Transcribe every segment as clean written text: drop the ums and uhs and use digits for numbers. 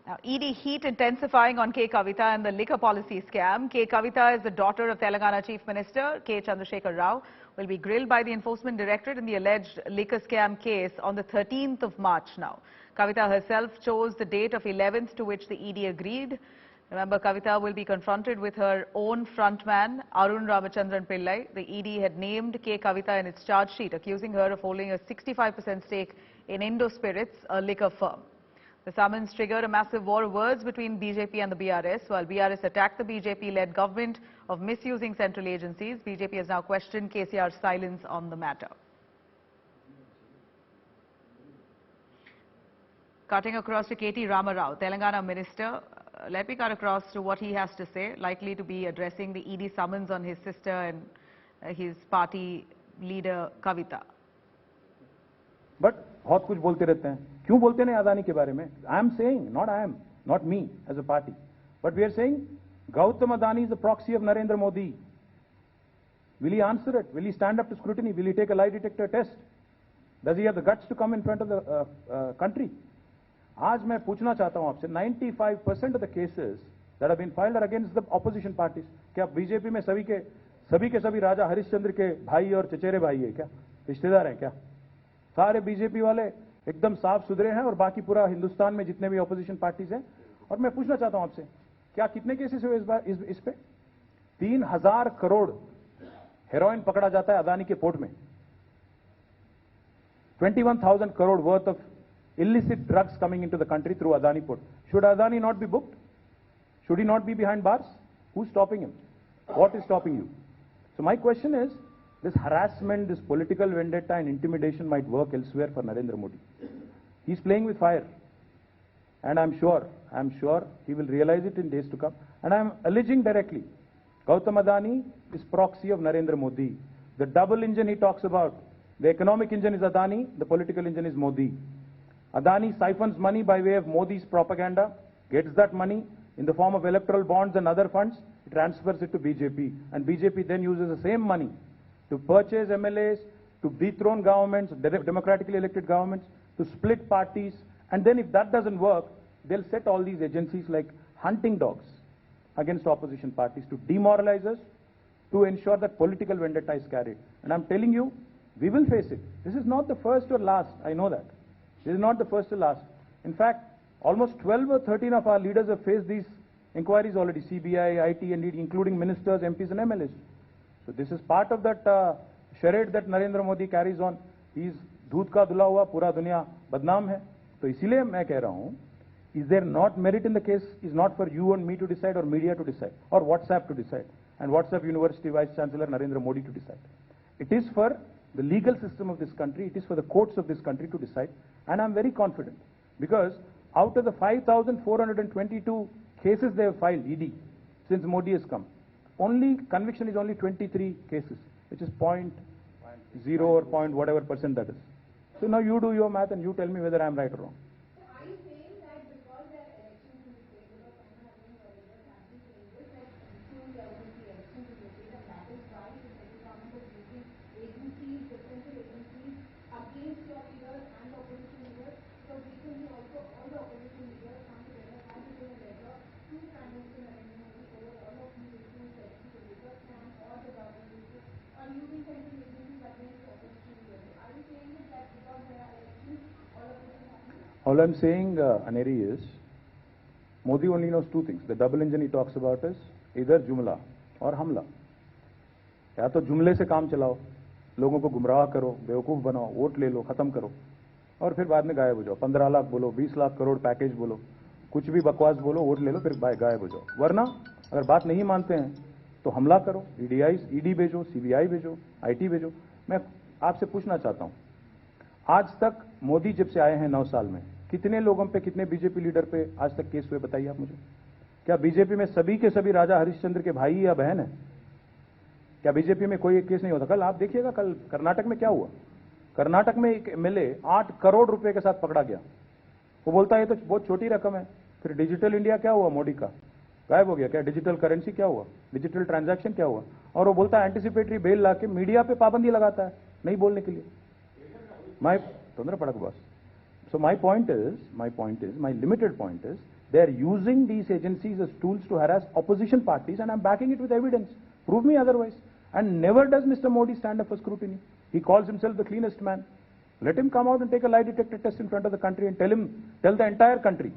Now, ED heat intensifying on K. Kavita and the liquor policy scam. K. Kavita is the daughter of Telangana Chief Minister K. Chandrasekhar Rao. Will be grilled by the Enforcement Directorate in the alleged liquor scam case on the 13th of March now. Kavita herself chose the date of 11th to which the ED agreed. Remember, Kavita will be confronted with her own frontman, Arun Ramachandran Pillai. The ED had named K. Kavita in its charge sheet, accusing her of holding a 65% stake in Indo Spirits, a liquor firm. The summons triggered a massive war of words between BJP and the BRS. While BRS attacked the BJP-led government of misusing central agencies, BJP has now questioned KCR's silence on the matter. Cutting across to KT Ramarao, Telangana Minister. Let me cut across to what he has to say, likely to be addressing the ED summons on his sister and his party leader Kavita. But बहुत कुछ बोलते रहते हैं, क्यों बोलते नहीं अदानी के बारे में? I am saying, not me as a party, but we are saying Gautam Adani is the proxy of Narendra Modi. Will he answer it? Will he stand up to scrutiny? Will he take a lie detector test? Does he have the guts to come in front of the country? आज मैं पूछना चाहता हूं आपसे, 95% of the cases that have been filed are against the opposition parties. क्या BJP में सभी के सभी राजा हरिश्चंद्र के भाई और चचेरे भाई है क्या? रिश्तेदार हैं क्या? सारे बीजेपी वाले एकदम साफ सुथरे हैं और बाकी पूरा हिंदुस्तान में जितने भी ऑपोजिशन पार्टीज हैं. और मैं पूछना चाहता हूं आपसे, क्या कितने केसेस हुए इस बार इस पे? 3000 करोड़ हेरोइन पकड़ा जाता है अदानी के पोर्ट में. 21,000 crore worth of illicit drugs coming into the country through Adani port. Should Adani not be booked? Should he not be behind bars? Who's stopping him? What is stopping you? So my question is, this harassment, this political vendetta and intimidation might work elsewhere for Narendra Modi. He's playing with fire. And I'm sure he will realize it in days to come. And I'm alleging directly, Gautam Adani is proxy of Narendra Modi. The double engine he talks about, the economic engine is Adani, the political engine is Modi. Adani siphons money by way of Modi's propaganda, gets that money in the form of electoral bonds and other funds, transfers it to BJP. And BJP then uses the same money to purchase MLAs, to dethrone governments, democratically elected governments, to split parties. And then if that doesn't work, they'll set all these agencies like hunting dogs against opposition parties to demoralize us, to ensure that political vendetta is carried. And I'm telling you, we will face it. This is not the first or last, I know that. This is not the first or last. In fact, almost 12 or 13 of our leaders have faced these inquiries already, CBI, IT, and ED, including ministers, MPs and MLAs. So this is part of that charade that Narendra Modi carries on. He's दूध का धुला हुआ पूरा दुनिया बदनाम है. तो इसीलिए मैं कह रहा हूं, is there not merit in the case is not for you and me to decide or media to decide or WhatsApp to decide and WhatsApp University Vice Chancellor Narendra Modi to decide. It is for the legal system of this country, it is for the courts of this country to decide, and I'm very confident because out of the 5,422 cases they have filed, ED, since Modi has come, conviction is only 23 cases, which is 0.0 or point whatever percent that is. So now you do your math and you tell me whether I'm right or wrong. Are you saying that because there are elections in the state, because I'm having a leader country saying this, that soon there will be elections in the state, and that is why the central government is using agencies, differential agencies against your leaders and the opposition leaders? So recently also all the opposition leaders come together and written a letter to Prime Minister Narendra Modi over all of these issues, especially the liquor scam or the government issues, are using central agencies against the opposition leaders. Are you saying that because there are elections, all of this is happening? All I'm saying, Aneri, is Modi only knows two things. The double engine he talks about is either Jumla or Hamla. या तो जुमले से काम चलाओ, लोगों को गुमराह करो, बेवकूफ बनाओ, वोट ले लो, खत्म करो और फिर बाद में गायब हो जाओ. 15 लाख बोलो, 20 लाख करोड़ पैकेज बोलो, कुछ भी बकवास बोलो, वोट ले लो, फिर गायब हो जाओ. वरना अगर बात नहीं मानते हैं तो हमला करो, ईडी भेजो, सीबीआई भेजो, आईटी भेजो. मैं आपसे पूछना चाहता हूं, आज तक मोदी जब से आए हैं 9 साल में कितने लोगों पे, कितने बीजेपी लीडर पे आज तक केस हुए, बताइए आप मुझे. क्या बीजेपी में सभी के सभी राजा हरिश्चंद्र के भाई या बहन है? क्या बीजेपी में कोई एक केस नहीं होता? कल आप देखिएगा, कल कर्नाटक में क्या हुआ. कर्नाटक में एक एमएलए 8 करोड़ रुपए के साथ पकड़ा गया. वो बोलता है ये तो बहुत छोटी रकम है. फिर डिजिटल इंडिया क्या हुआ मोदी का? गायब हो गया. क्या डिजिटल करेंसी क्या हुआ? डिजिटल ट्रांजैक्शन क्या हुआ? और वो बोलता है एंटिसिपेटरी बेल लाके मीडिया पे पाबंदी लगाता है नहीं बोलने के लिए. मैं तोंदर पड़क boss So my limited point is, they are using these agencies as tools to harass opposition parties, and I'm backing it with evidence. Prove me otherwise. And never does Mr. Modi stand up for scrutiny. He calls himself the cleanest man. Let him come out and take a lie detector test in front of the country and tell the entire country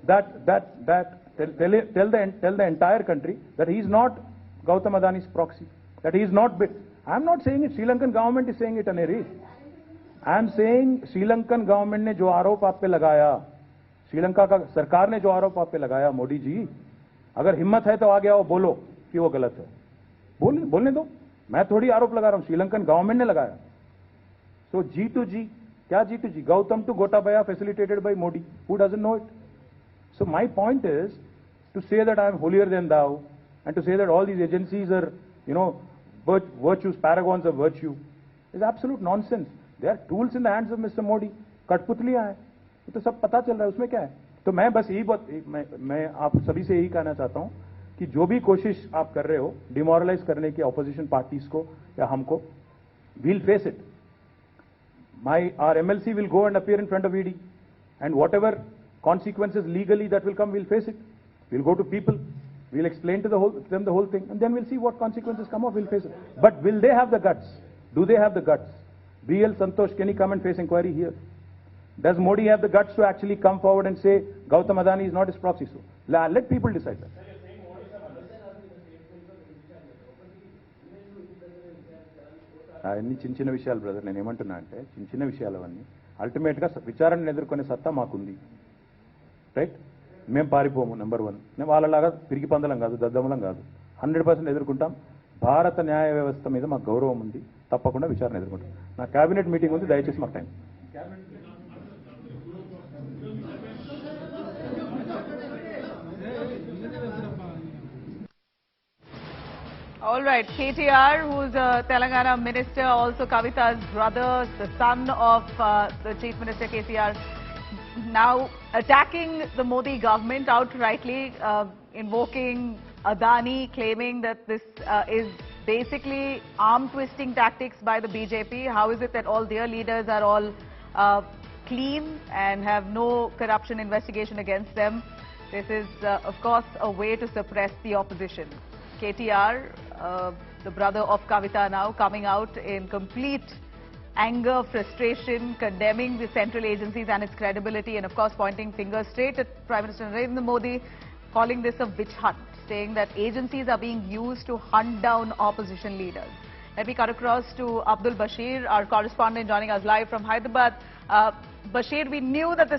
that tell the entire country that he is not Gautam Adani's proxy, that he is not bit. I'm not saying it. Sri Lankan government is saying it, Aneri. I'm saying Sri Lankan government ने जो आरोप आप पे लगाया, श्रीलंका का सरकार ने जो आरोप आप पे लगाया, मोदी जी, अगर हिम्मत है तो आगे आओ, बोलो कि वो गलत है. बोलने दो. मैं थोड़ी आरोप लगा रहा हूं, श्रीलंकन गवर्नमेंट ने लगाया. So G2G, क्या G2G? Gautam to Gotabaya facilitated by Modi. Who doesn't know it? So my point is to say that I am holier than thou, and to say that all these agencies are, virtues, paragons of virtue, is absolute nonsense. They are tools in the hands of Mr. Modi. कठपुतलियां हैं, ये तो सब पता चल रहा है, उसमें क्या है? तो मैं बस यही मैं आप सभी से यही कहना चाहता हूं कि जो भी कोशिश आप कर रहे हो डिमोरलाइज करने की ऑपोजिशन पार्टीज को या हमको, we'll face it. Our MLC will go and appear in front of ED, and whatever consequences legally that will come, we'll face it. We'll go to people, we'll explain to them the whole thing, and then we'll see what consequences come up, we'll face it. But will they have the guts? Do they have the guts? BL Santosh, can he come and face inquiry here? Does Modi have the guts to actually come forward and say Gautam Adani is not his proxy? So let people decide that. అన్ని చిన్న చిన్న విషయాలు brother. నేను ఏమంటున్నా అంటే చిన్న చిన్న విషయాలు అవన్నీ అల్టిమేట్గా విచారణను ఎదుర్కొనే సత్తా మాకుంది, రైట్? మేము పారిపోము. నెంబర్ 1, నేను వాళ్ళలాగా తిరిగి పందలం కాదు, దద్దమలం కాదు. 100% ఎదుర్కొంటాం. భారత న్యాయ వ్యవస్థ మీద మాకు గౌరవం ఉంది, తప్పకుండా విచారణ ఎదుర్కొంటాం. నా క్యాబినెట్ మీటింగ్ ఉంది, దయచేసి మాకు time. All right, KTR, who's a Telangana minister, also Kavita's brother, the son of the Chief Minister KCR, now attacking the Modi government outrightly, invoking Adani, claiming that this is basically arm-twisting tactics by the BJP. How is it that all their leaders are all clean and have no corruption investigation against them? This is, of course, a way to suppress the opposition. KTR, the brother of Kavita, now coming out in complete anger, frustration, condemning the central agencies and its credibility, and of course pointing fingers straight at Prime Minister Narendra Modi, calling this a witch hunt, saying that agencies are being used to hunt down opposition leaders. Let me cut across to Abdul Bashir, our correspondent joining us live from Hyderabad. Bashir, we knew that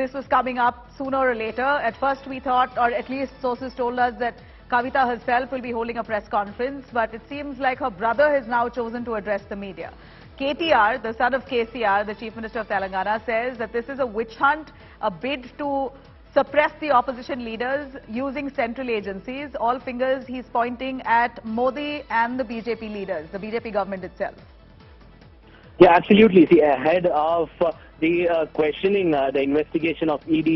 this was coming up sooner or later. At first we thought, or at least sources told us, that Kavita herself will be holding a press conference, but it seems like her brother has now chosen to address the media. KTR, the son of KCR, the Chief Minister of Telangana, says that this is a witch hunt, a bid to suppress the opposition leaders using central agencies. All fingers he's pointing at Modi and the BJP leaders, the BJP government itself. Yeah, absolutely. See, ahead of the questioning, the investigation of ED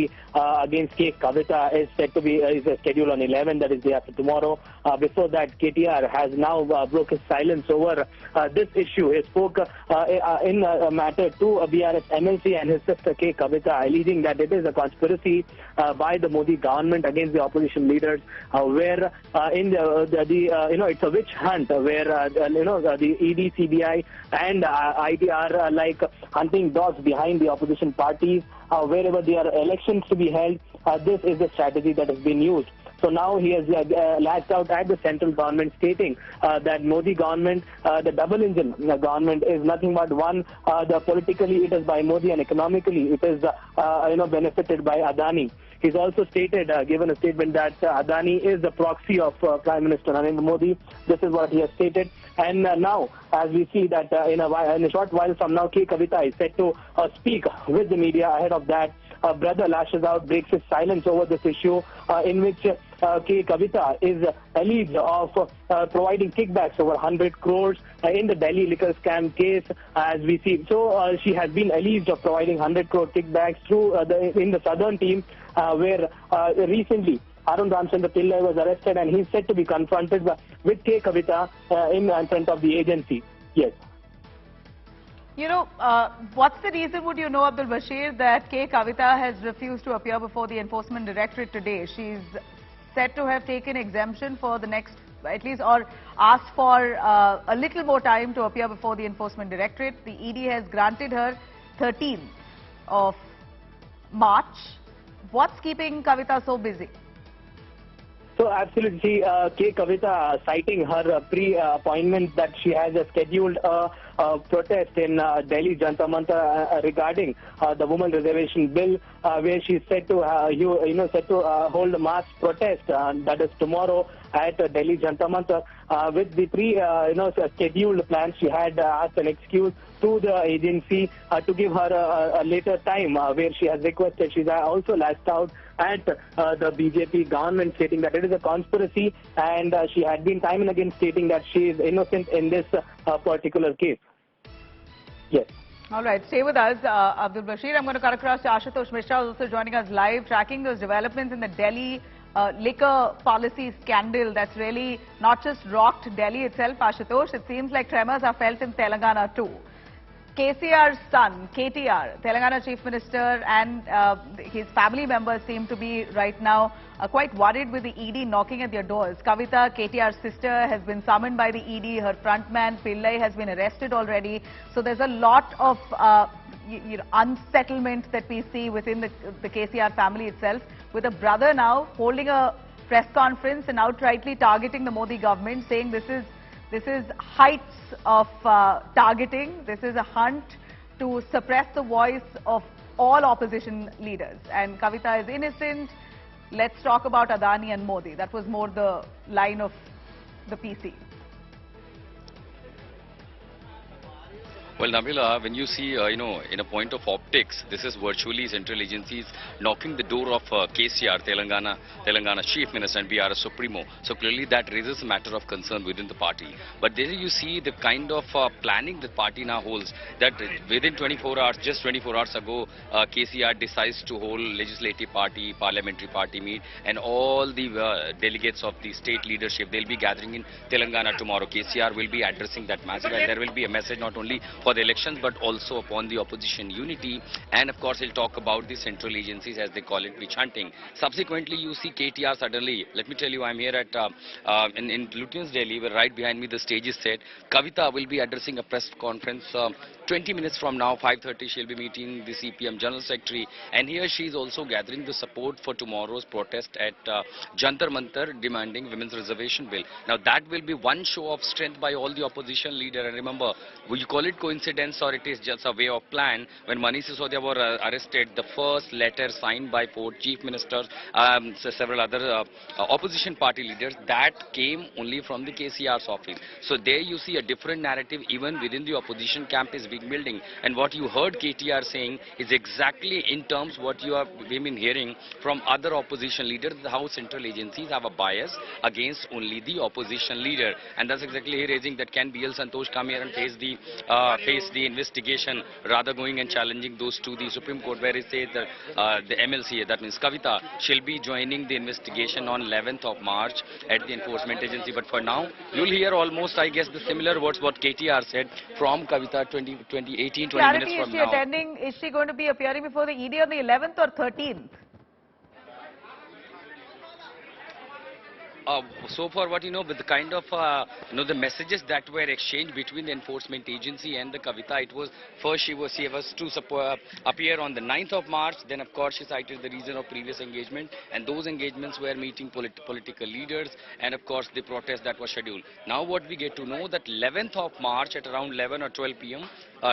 against K. Kavita is set to be scheduled on 11, that is day after tomorrow. Before that, KTR has now broke his silence over this issue. He spoke in a matter to BRS MLC and his sister K. Kavita, alleging that it is a conspiracy by the Modi government against the opposition leaders, where it's a witch hunt, where the ED, CBI and IT are like hunting dogs behind the opposition parties, wherever there are elections to be held. This is the strategy that has been used. So now he has lashed out at the central government, stating that Modi government, the double engine government, is nothing but one. The politically it is by Modi, and economically it is benefited by Adani. He's also stated, given a statement that Adani is the proxy of Prime Minister Narendra Modi. This is what he has stated. And now, as we see that in a short while from now, K. Kavita is set to speak with the media. Ahead of that, brother lashes out, breaks his silence over this issue, in which K. Kavita is alleged of providing kickbacks over 100 crores in the Delhi liquor scam case, as we see. So she has been alleged of providing 100 crore kickbacks through in the southern team, where recently Arun Ramchandra Pillai was arrested, and he's said to be confronted with K. Kavita in front of the agency. Yes. What's the reason, would you know, Abdul Bashir, that K. Kavita has refused to appear before the Enforcement Directorate today? She's said to have taken exemption for the next, at least, or asked for a little more time to appear before the Enforcement Directorate. The ED has granted her 13th of March. What's keeping Kavita so busy? So absolutely, K. Kavita citing her pre-appointment that she has scheduled a protest in Delhi Jantar Mantar regarding the women reservation bill, where she's set to hold a mass protest that is tomorrow at Delhi Jantar Mantar. With the scheduled plans, she had asked an excuse to the agency to give her a later time, where she has requested. She's also lashed out at the BJP government, stating that it is a conspiracy, and she had been time and again stating that she is innocent in this particular case. Yes. All right, stay with us, Abdul Bashir. I'm going to cut across to Ashutosh Mishra, who's also joining us live, tracking those developments in the Delhi liquor policy scandal that's really not just rocked Delhi itself, Ashutosh. It seems like tremors are felt in Telangana too. KCR's son, KTR, Telangana Chief Minister, and his family members seem to be right now quite worried with the ED knocking at their doors. Kavita, KTR's sister, has been summoned by the ED. Her frontman, Pillai, has been arrested already. So there's a lot of unsettlement that we see within the KCR family itself, with a brother now holding a press conference and outrightly targeting the Modi government, saying this is heights of targeting. This is a hunt to suppress the voice of all opposition leaders. And Kavita is innocent. Let's talk about Adani and Modi. That was more the line of the PC. Well, Nabila, when you see, in a point of optics, this is virtually central agencies knocking the door of KCR, Telangana Chief Minister and BRS Supremo. So clearly that raises a matter of concern within the party. But there you see the kind of planning the party now holds, that within 24 hours, just 24 hours ago, KCR decides to hold legislative party, parliamentary party meet, and all the delegates of the state leadership, they'll be gathering in Telangana tomorrow. KCR will be addressing that message, and there will be a message not only for the elections but also upon the opposition unity, and of course he'll talk about the central agencies, as they call it, witch hunting. Subsequently you see KTR suddenly, let me tell you, I'm here at in Lutyens Delhi, where right behind me the stage is set. Kavita will be addressing a press conference 20 minutes from now, 5:30, she'll be meeting the CPM General Secretary, and here she is also gathering the support for tomorrow's protest at Jantar Mantar, demanding women's reservation bill. Now that will be one show of strength by all the opposition leader, and remember, will you call it coincidence or it is just a way of plan? When Manish Sisodia were arrested, the first letter signed by 4 chief ministers, several other opposition party leaders, that came only from the KCR's office. So there you see a different narrative even within the opposition camp is being building, and what you heard KTR saying is exactly in terms what you have been hearing from other opposition leaders, how central agencies have a bias against only the opposition leader, and that's exactly raising that can BL Santosh come here and face the investigation, rather going and challenging those to the Supreme Court, where it says that the MLCA, that means Kavita, she'll be joining the investigation on 11th of March at the enforcement agency. But for now, you'll hear almost, I guess, the similar words what KTR said from Kavita 20 minutes from now. Is she going to be appearing before the ED on the 11th or 13th? So far, what with the kind of the messages that were exchanged between the enforcement agency and the Kavita, it was first she was to appear on the 9th of March. Then of course she cited the reason of previous engagement, and those engagements were meeting political leaders, and of course the protest that was scheduled. Now what we get to know that 11th of March at around 11 or 12 p.m.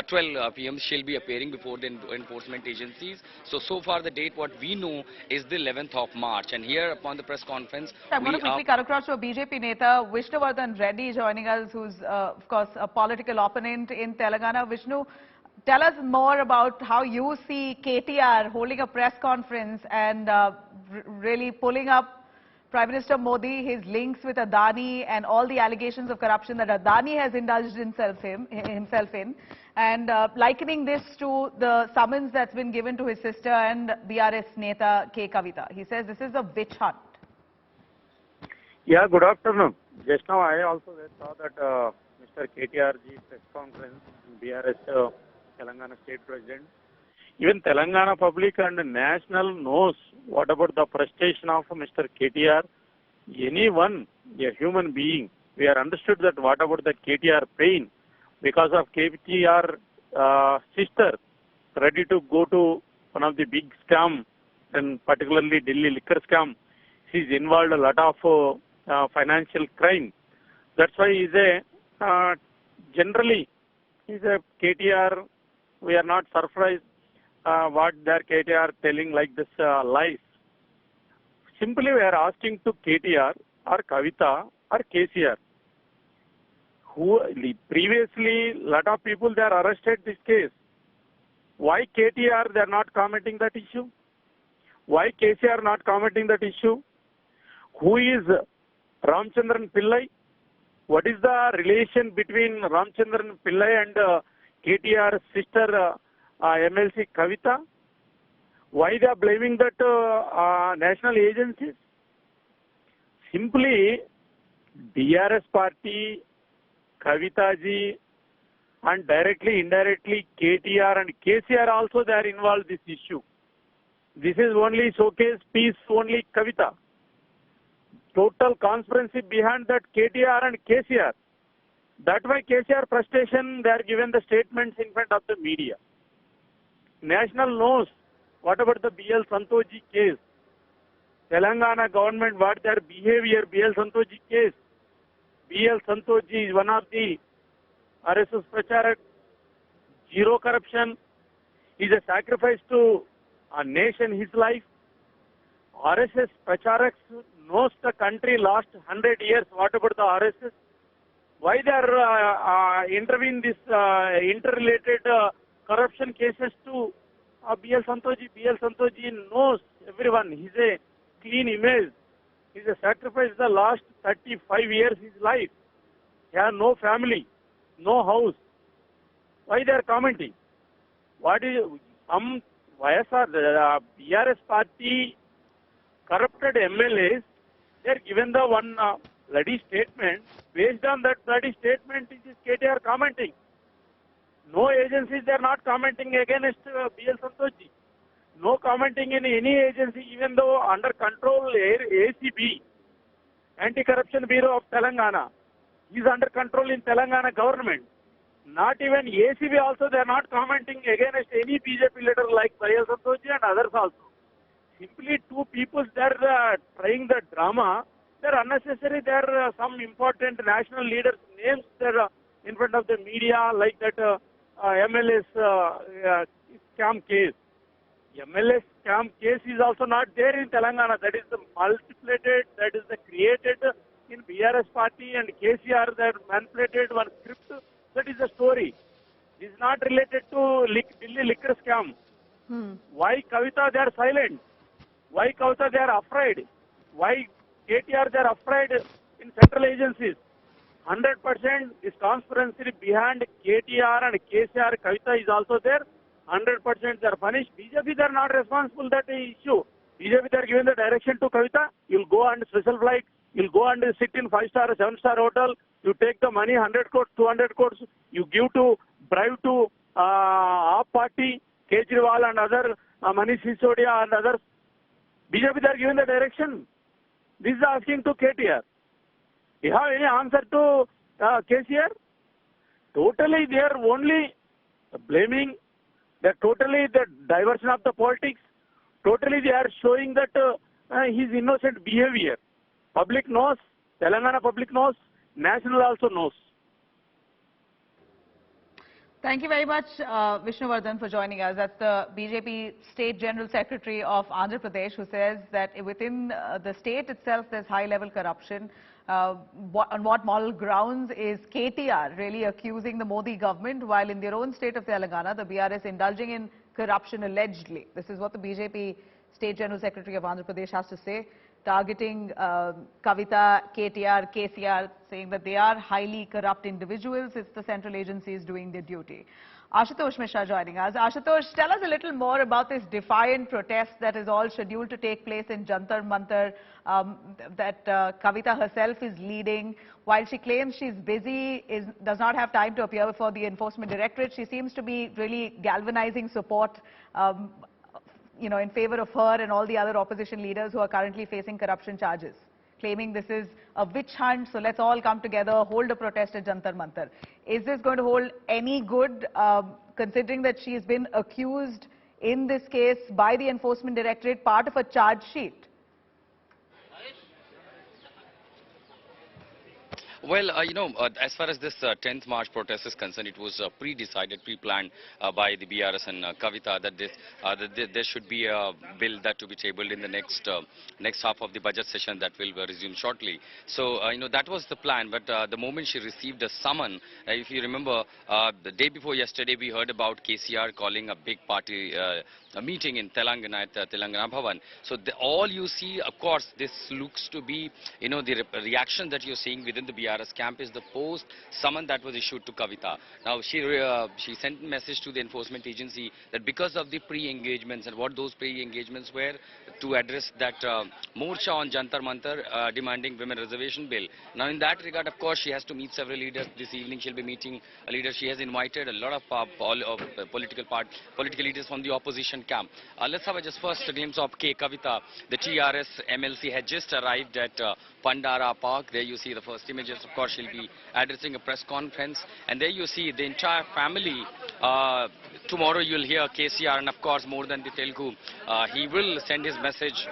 12 p.m. she'll be appearing before the enforcement agencies. So far the date what we know is the 11th of March, and here upon the press conference I'm going to quickly cut across to a BJP Neta, Vishnuvardhan Reddy, joining us, who's of course a political opponent in Telangana. Vishnu, tell us more about how you see KTR holding a press conference and really pulling up Prime Minister Modi, his links with Adani and all the allegations of corruption that Adani has indulged himself in, and likening this to the summons that's been given to his sister and BRS Neta K. Kavita. He says this is a witch hunt. Yeah, good afternoon. Just now I also saw that Mr. KTR's press conference in BRS Telangana State President. Even Telangana public and national knows what about the frustration of Mr. KTR. Anyone, a human being, we are understood that what about the KTR pain because of KTR sister ready to go to one of the big scam, and particularly Delhi liquor scam. She's involved a lot of financial crime. That's why he's a generally he's a KTR. We are not surprised what their KTR telling like this lies. Simply we are asking to KTR or Kavita or KCR. Who previously lot of people they are arrested this case. Why KTR they are not commenting that issue? Why KCR not commenting that issue? Who is Ramchandran Pillai? What is the relation between Ramchandran Pillai and KTR's sister MLC Kavita? Why they are blaming that national agencies? Simply DRS party, Kavita ji, and directly, indirectly KTR and KCR also they are involved in this issue. This is only showcase piece only Kavita. Total conspiracy behind that KTR and KCR. That why KCR frustration they are given the statements in front of the media. National knows what about the BL Santoji case. Telangana government what their behavior BL Santoji case. BL Santoji is one of the RSS Pracharak, zero corruption, is a sacrifice to a nation, his life. RSS Pracharaks knows the country last 100 years. What about the RSS? Why they are intervening this interrelated corruption cases to BL Santoji? BL Santoji knows everyone. He's a clean image. He's a sacrifice the last 35 years his life. He has no family, no house. Why they are commenting? What is some YSR, the BRS party corrupted MLAs, they are given the one bloody statement. Based on that bloody statement, is KTR commenting. No agencies, they are not commenting against BL Santoji. No commenting in any agency, even though under control ACB, Anti-Corruption Bureau of Telangana, is under control in Telangana government. Not even ACB also, they are not commenting against any BJP leader like BL Santoji and others also. Simply two people, they are trying the drama. They are unnecessary. There are some important national leaders' names there in front of the media, like that MLS scam case. MLS scam case is also not there in Telangana. That is the multiplied, that is the created in BRS party and KCR, that manipulated one script. That is the story. It is not related to Delhi liquor scam. Why Kavita they are silent? Why Kavita they are afraid? Why KTR they are afraid in central agencies? 100% is conspiracy behind KTR and KCR. Kavita is also there. 100% they are punished. BJP they are not responsible that issue. BJP they are given the direction to Kavita. You'll go on special flight. You'll go and sit in 5-star or 7-star hotel. You take the money, 100 crores, 200 crores. You give to bribe to our party, Kejriwal and other Manish Sisodia and others. BJP they are given the direction. This is asking to KTR. You have any answer to KCR? Totally they are only blaming. They're totally the diversion of the politics. Totally they are showing that his innocent behavior. Public knows, Telangana public knows, national also knows. Thank you very much, Vishnuvardhan, for joining us. That's the BJP State General Secretary of Andhra Pradesh, who says that within the state itself there's high-level corruption. On what moral grounds is KTR really accusing the Modi government, while in their own state of Telangana, the BRS indulging in corruption allegedly? This is what the BJP State General Secretary of Andhra Pradesh has to say, targeting Kavita, KTR, KCR, saying that they are highly corrupt individuals. It's the central agencies doing their duty. Ashutosh Mishra joining us. Ashutosh, tell us a little more about this defiant protest that is all scheduled to take place in Jantar Mantar, that Kavita herself is leading. While she claims she's busy, does not have time to appear before the Enforcement Directorate, she seems to be really galvanizing support in favor of her and all the other opposition leaders who are currently facing corruption charges, claiming this is a witch hunt, so let's all come together, hold a protest at Jantar Mantar. Is this going to hold any good, considering that she's been accused in this case by the Enforcement Directorate, part of a charge sheet? Well, as far as this 10th March protest is concerned, it was pre-decided, pre-planned by the BRS and Kavita that there should be a bill that to be tabled in the next half of the budget session that will resume shortly. So, that was the plan. But the moment she received a summon, if you remember, the day before yesterday, we heard about KCR calling a big party a meeting in Telangana at Telangana Bhavan. So all you see, of course, this looks to be, the reaction that you're seeing within the BRS camp is the post summon that was issued to Kavita. Now she sent a message to the enforcement agency that because of the pre-engagements and what those pre-engagements were to address that morcha on Jantar Mantar demanding women reservation bill. Now in that regard, of course, she has to meet several leaders. This evening she'll be meeting a leader. She has invited a lot of political leaders from the opposition camp. Let's have just first a glimpse of K. Kavita. The TRS MLC had just arrived at Pandara Park. There you see the first images. Of course, she'll be addressing a press conference. And there you see the entire family. Tomorrow you'll hear KCR, and of course, more than the Telugu, he will send his message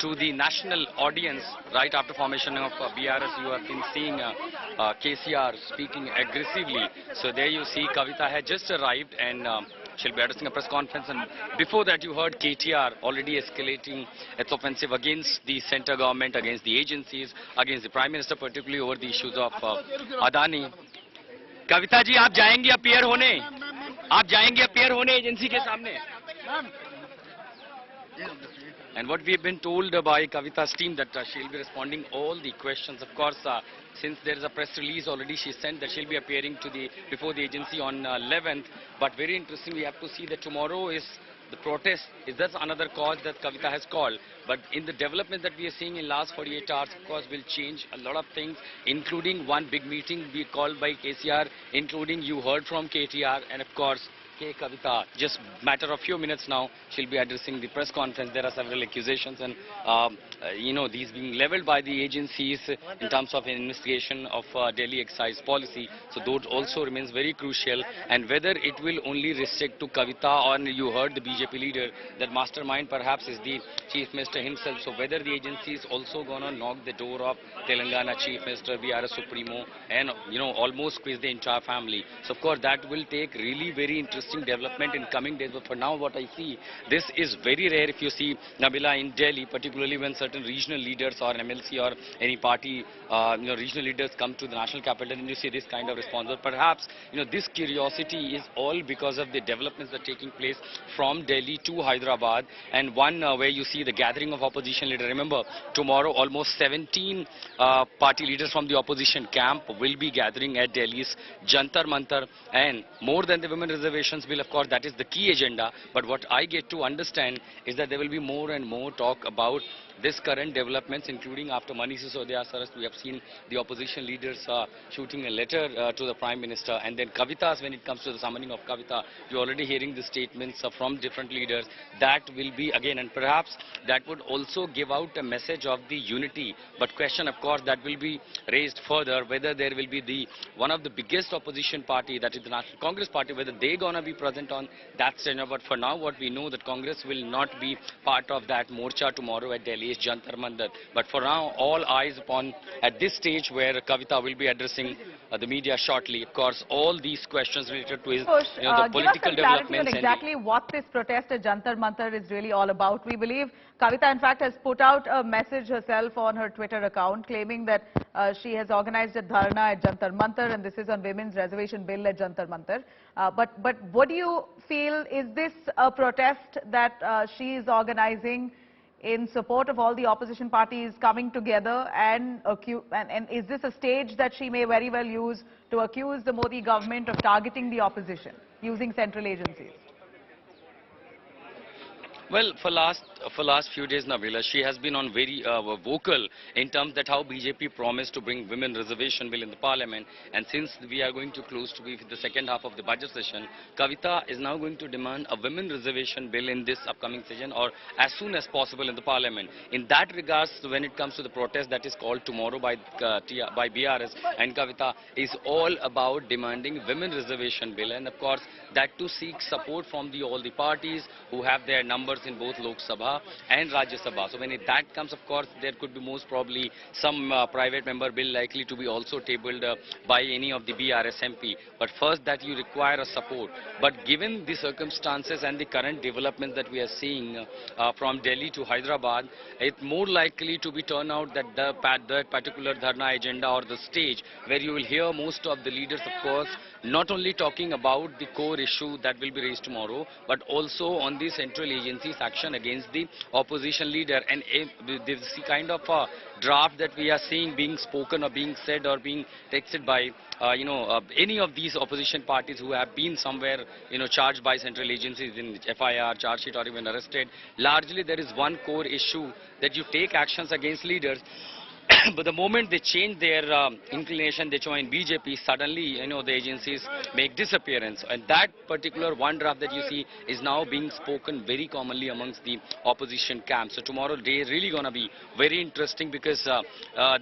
to the national audience right after formation of BRS. You have been seeing KCR speaking aggressively. So there you see Kavita had just arrived and she'll be addressing a press conference, and before that you heard KTR already escalating its offensive against the center government, against the agencies, against the Prime Minister, particularly over the issues of Adani. Kavita ji, आप जाएंगे appear होने? आप जाएंगे appear होने agency के सामने? And what we have been told by Kavita's team that she'll be responding all the questions. Of course, since there is a press release already she sent that she'll be appearing before the agency on 11th. But very interesting, we have to see that tomorrow is the protest. Is that another cause that Kavita has called? But in the development that we are seeing in last 48 hours, of course, will change a lot of things, including one big meeting be called by KCR, including you heard from KTR, and of course, K. Kavita, just matter of few minutes now, she'll be addressing the press conference. There are several accusations and, these being leveled by the agencies in terms of an investigation of Delhi excise policy. So those also remains very crucial. And whether it will only restrict to Kavita, or you heard the BJP leader, that mastermind perhaps is the Chief Minister himself. So whether the agency is also going to knock the door of Telangana Chief Minister, BRS Supremo, and, almost squeeze the entire family. So of course that will take really very interesting development in coming days. But for now, what I see, this is very rare if you see, Nabila, in Delhi, particularly when certain regional leaders or MLC or any party, regional leaders come to the national capital and you see this kind of response. But perhaps, this curiosity is all because of the developments that are taking place from Delhi to Hyderabad, and one where you see the gathering of opposition leaders. Remember, tomorrow almost 17 party leaders from the opposition camp will be gathering at Delhi's Jantar Mantar, and more than the women reservations bill, of course, that is the key agenda. But what I get to understand is that there will be more and more talk about this current developments, including after Manish Sisodia's arrest. We have seen the opposition leaders shooting a letter to the Prime Minister, and then Kavita's, when it comes to the summoning of Kavita, you're already hearing the statements from different leaders. That will be again, and perhaps that would also give out a message of the unity. But question, of course, that will be raised further, whether there will be one of the biggest opposition party, that is the National Congress Party, whether they're gonna be present on that stage. But for now, what we know that Congress will not be part of that morcha tomorrow at Delhi's Jantar Mantar. But for now, all eyes upon at this stage where Kavita will be addressing the media shortly. Of course, all these questions related to his, the political developments. On exactly what this protest at Jantar Mantar is really all about. We believe Kavita, in fact, has put out a message herself on her Twitter account claiming that she has organized a dharna at Jantar Mantar, and this is on women's reservation bill at Jantar Mantar. But what do you feel, is this a protest that she is organizing in support of all the opposition parties coming together and is this a stage that she may very well use to accuse the Modi government of targeting the opposition using central agencies? Well, for last few days, Nabila, she has been on very vocal in terms that how BJP promised to bring women reservation bill in the parliament, and since we are going to close to the second half of the budget session, Kavita is now going to demand a women reservation bill in this upcoming session or as soon as possible in the parliament. In that regards, when it comes to the protest that is called tomorrow by BRS and Kavita, is all about demanding women reservation bill, and of course that to seek support from all the parties who have their numbers in both Lok Sabha and Rajya Sabha. So when that comes, of course, there could be most probably some private member bill likely to be also tabled by any of the BRS MP. But first that you require a support. But given the circumstances and the current developments that we are seeing from Delhi to Hyderabad, it's more likely to be turned out that that particular dharna agenda or the stage where you will hear most of the leaders, of course, not only talking about the core issue that will be raised tomorrow, but also on the central agency's action against the opposition leader. And this kind of draft that we are seeing being spoken or being said or being texted by any of these opposition parties who have been somewhere charged by central agencies in FIR, charge sheet or even arrested. Largely there is one core issue that you take actions against leaders. But the moment they change their inclination, they join BJP, suddenly, the agencies make disappearance. And that particular one draft that you see is now being spoken very commonly amongst the opposition camp. So tomorrow day is really going to be very interesting because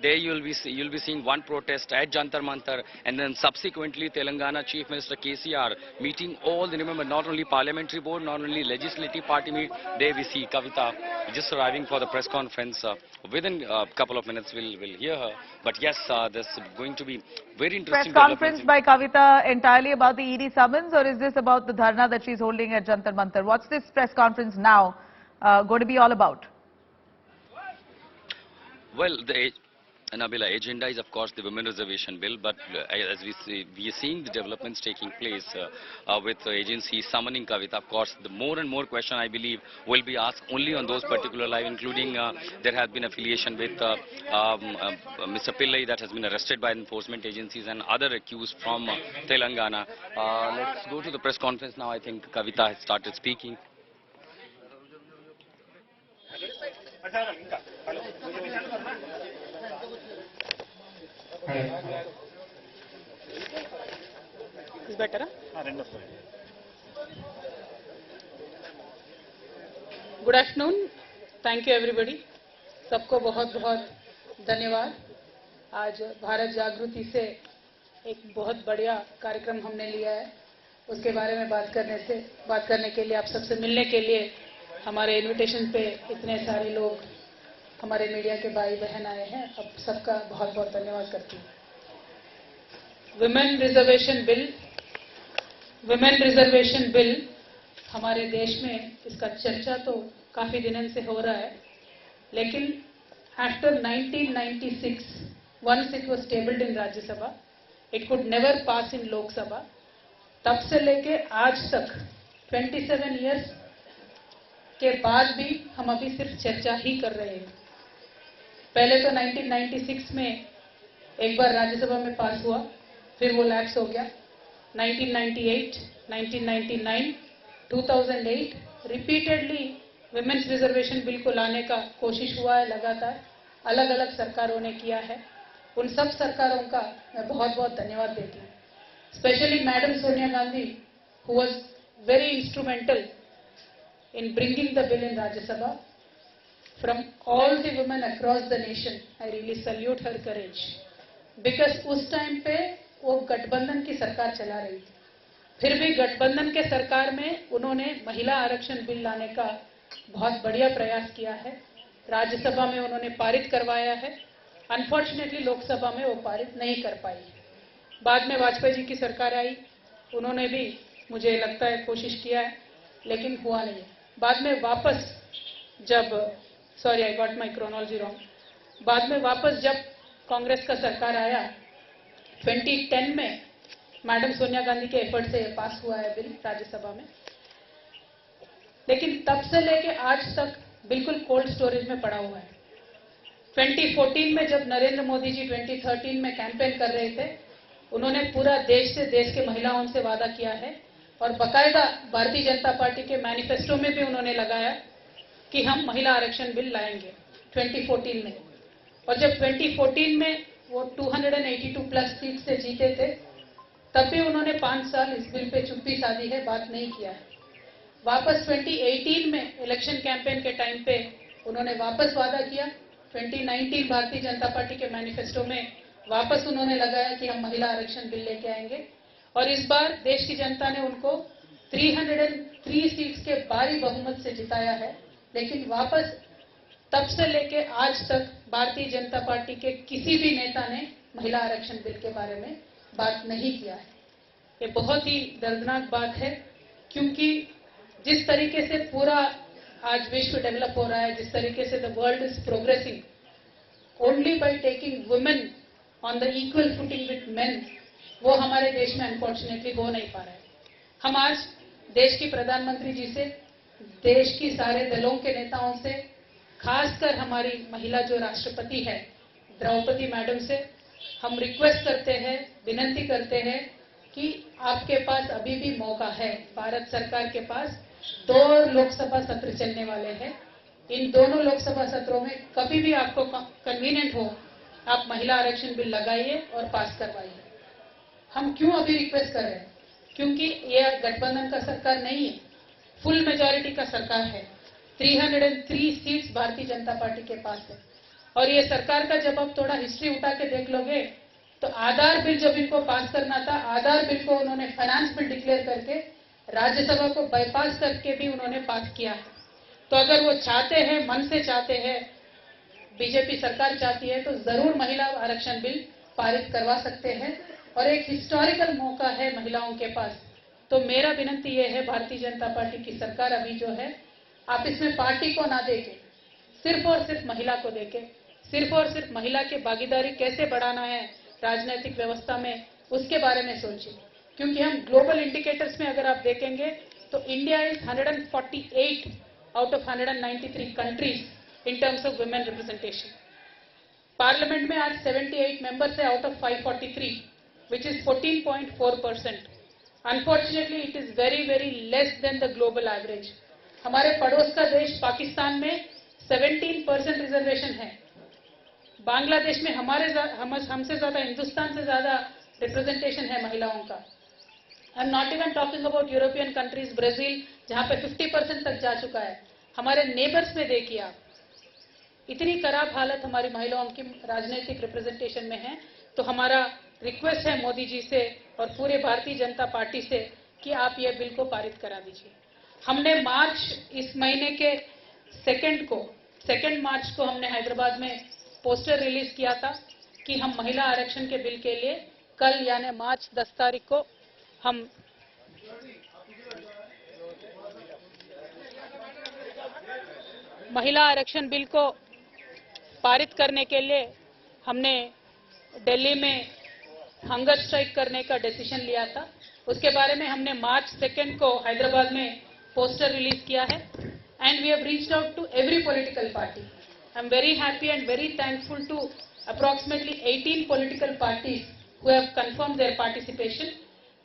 there you'll be seeing one protest at Jantar Mantar, and then subsequently Telangana Chief Minister KCR meeting all the, remember, not only parliamentary board, not only legislative party meet. There we see Kavita just arriving for the press conference. Within a couple of minutes we'll hear her. But yes, there's going to be very interesting press conference by Kavita entirely about the ED summons, or is this about the dharna that she's holding at Jantar Mantar? What's this press conference now going to be all about? Well, Nabila, agenda is of course the women reservation bill, but as we are seeing the developments taking place with the agency summoning Kavita. Of course, the more and more question I believe will be asked only on those particular live, including there has been affiliation with Mr. Pillai that has been arrested by enforcement agencies and other accused from Telangana. Let's go to the press conference now. I think Kavita has started speaking. Is better? Good afternoon. Thank you everybody. सबको बहुत बहुत धन्यवाद. आज भारत जागृति से एक बहुत बढ़िया कार्यक्रम हमने लिया है. उसके बारे में बात करने के लिए आप सबसे मिलने के लिए हमारे इनविटेशन पे इतने सारे लोग हमारे मीडिया के भाई बहन आए हैं. अब सबका बहुत बहुत धन्यवाद करती हूँ. विमेन रिजर्वेशन बिल हमारे देश में इसका चर्चा तो काफी दिनों से हो रहा है, लेकिन after 1996 once it was tabled in राज्य सभा, it could never pass in लोक सभा. तब से लेके आज तक 27 years के बाद भी हम अभी सिर्फ चर्चा ही कर रहे हैं. पहले तो 1996 में एक बार राज्यसभा में पास हुआ, फिर वो लैप्स हो गया. 1998, 1999, 2008 रिपीटेडली विमेन्स रिजर्वेशन बिल को लाने का कोशिश हुआ है. लगातार अलग अलग सरकारों ने किया है. उन सब सरकारों का मैं बहुत बहुत धन्यवाद देती हूँ. Specially madam Sonia Gandhi who was very instrumental in bringing the bill in Rajya Sabha. From all the women across the nation, I really salute her courage. Because उस टाइम पे वो गठबंधन की सरकार चला रही थी. फिर भी गठबंधन के सरकार में उन्होंने महिला आरक्षण बिल लाने का बहुत बढ़िया प्रयास किया है. राज्यसभा में उन्होंने पारित करवाया है. अनफॉर्चुनेटली लोकसभा में वो पारित नहीं कर पाई. बाद में वाजपेयी जी की सरकार आई, उन्होंने भी मुझे लगता है कोशिश किया है, लेकिन हुआ नहीं. बाद में वापस जब sorry I got my chronology wrong, बाद में वापस जब कांग्रेस का सरकार आया 2010 में मैडम सोनिया गांधी के एफर्ट से पास हुआ है बिल राज्यसभा में. लेकिन तब से लेके आज तक बिल्कुल कोल्ड स्टोरेज में पड़ा हुआ है। 2014 में जब नरेंद्र मोदी जी 2013 में कैंपेन कर रहे थे, उन्होंने पूरा देश से, देश के महिलाओं से वादा किया है और बकायदा भारतीय जनता पार्टी के मैनिफेस्टो में भी उन्होंने लगाया कि हम महिला आरक्षण बिल लाएंगे 2014 में। और जब 2014 में वो 282 प्लस सीट से जीते थे, तब भी उन्होंने 5 साल इस बिल पे चुप्पी साधी है, बात नहीं किया है। वापस 2018 में इलेक्शन कैंपेन के टाइम पे उन्होंने वापस वादा किया। 2019 भारतीय जनता पार्टी के मैनिफेस्टो में वापस उन्होंने लगाया कि हम महिला आरक्षण बिल लेके आएंगे और इस बार देश की जनता ने उनको 303 सीट्स के भारी बहुमत से जिताया है। लेकिन वापस तब से लेके आज तक भारतीय जनता पार्टी के किसी भी नेता ने महिला आरक्षण बिल के बारे में बात नहीं किया है। ये बहुत ही दर्दनाक बात है, क्योंकि जिस तरीके से पूरा आज विश्व डेवलप हो रहा है, जिस तरीके से the world is progressing only by taking women on the equal footing with main, वो हमारे देश में अनफॉर्चुनेटली हो नहीं पा रहा है। हम आज देश की प्रधानमंत्री जी से, देश की सारे दलों के नेताओं से, खासकर हमारी महिला जो राष्ट्रपति है द्रौपदी मैडम से हम रिक्वेस्ट करते हैं, विनती करते हैं कि आपके पास अभी भी मौका है। भारत सरकार के पास 2 लोकसभा सत्र चलने वाले हैं। इन दोनों लोकसभा सत्रों में कभी भी आपको कन्वीनियंट हो, आप महिला आरक्षण बिल लगाइए और पास करवाइए। हम क्यों अभी रिक्वेस्ट कर रहे हैं? क्योंकि यह गठबंधन का सरकार नहीं है, फुल मेजॉरिटी का सरकार है। 303 सीट्स भारतीय जनता पार्टी के पास है और ये सरकार का जब आप थोड़ा हिस्ट्री उठा के देख लोगे तो आधार बिल जब इनको पास करना था, आधार बिल को उन्होंने फाइनेंस बिल डिक्लेयर करके राज्यसभा को बाईपास करके भी उन्होंने पास किया है। तो अगर वो चाहते हैं, मन से चाहते हैं, बीजेपी सरकार चाहती है, तो जरूर महिला आरक्षण बिल पारित करवा सकते हैं और एक हिस्टोरिकल मौका है महिलाओं के पास। तो मेरा विनती ये है, भारतीय जनता पार्टी की सरकार अभी जो है, आप इसमें पार्टी को ना देके सिर्फ और सिर्फ महिला को देके, सिर्फ और सिर्फ महिला की भागीदारी कैसे बढ़ाना है राजनीतिक व्यवस्था में, उसके बारे में सोचिए। क्योंकि हम ग्लोबल इंडिकेटर्स में अगर आप देखेंगे तो India is 148 out of 193 countries in terms of women representation. Parliament में आज 78 मेंबर्स है out of 543, which is 14.4%। Unfortunately it is very very less than the global average. हमारे पड़ोस का देश पाकिस्तान में 17% रिजर्वेशन है। बांग्लादेश में हमसे ज्यादा, हिंदुस्तान से ज्यादा रिप्रेजेंटेशन है महिलाओं का। I am not even talking about European countries, Brazil, जहां पे 50% तक जा चुका है। हमारे नेबर्स में देखिए आप, इतनी खराब हालत हमारी महिलाओं की राजनीतिक रिप्रेजेंटेशन में है। तो हमारा रिक्वेस्ट है मोदी जी से और पूरे भारतीय जनता पार्टी से कि आप ये बिल को पारित करा दीजिए। हमने मार्च इस महीने के 2 मार्च को हमने हैदराबाद में पोस्टर रिलीज किया था कि हम महिला आरक्षण के बिल के लिए कल यानी मार्च 10 तारीख को हम महिला आरक्षण बिल को पारित करने के लिए हमने दिल्ली में हंगर स्ट्राइक करने का डिसीजन लिया था। उसके बारे में हमने मार्च 2 को हैदराबाद में पोस्टर रिलीज किया है and we have reached out to every political party. I am very happy and very thankful to approximately 18 political parties who have confirm their participation.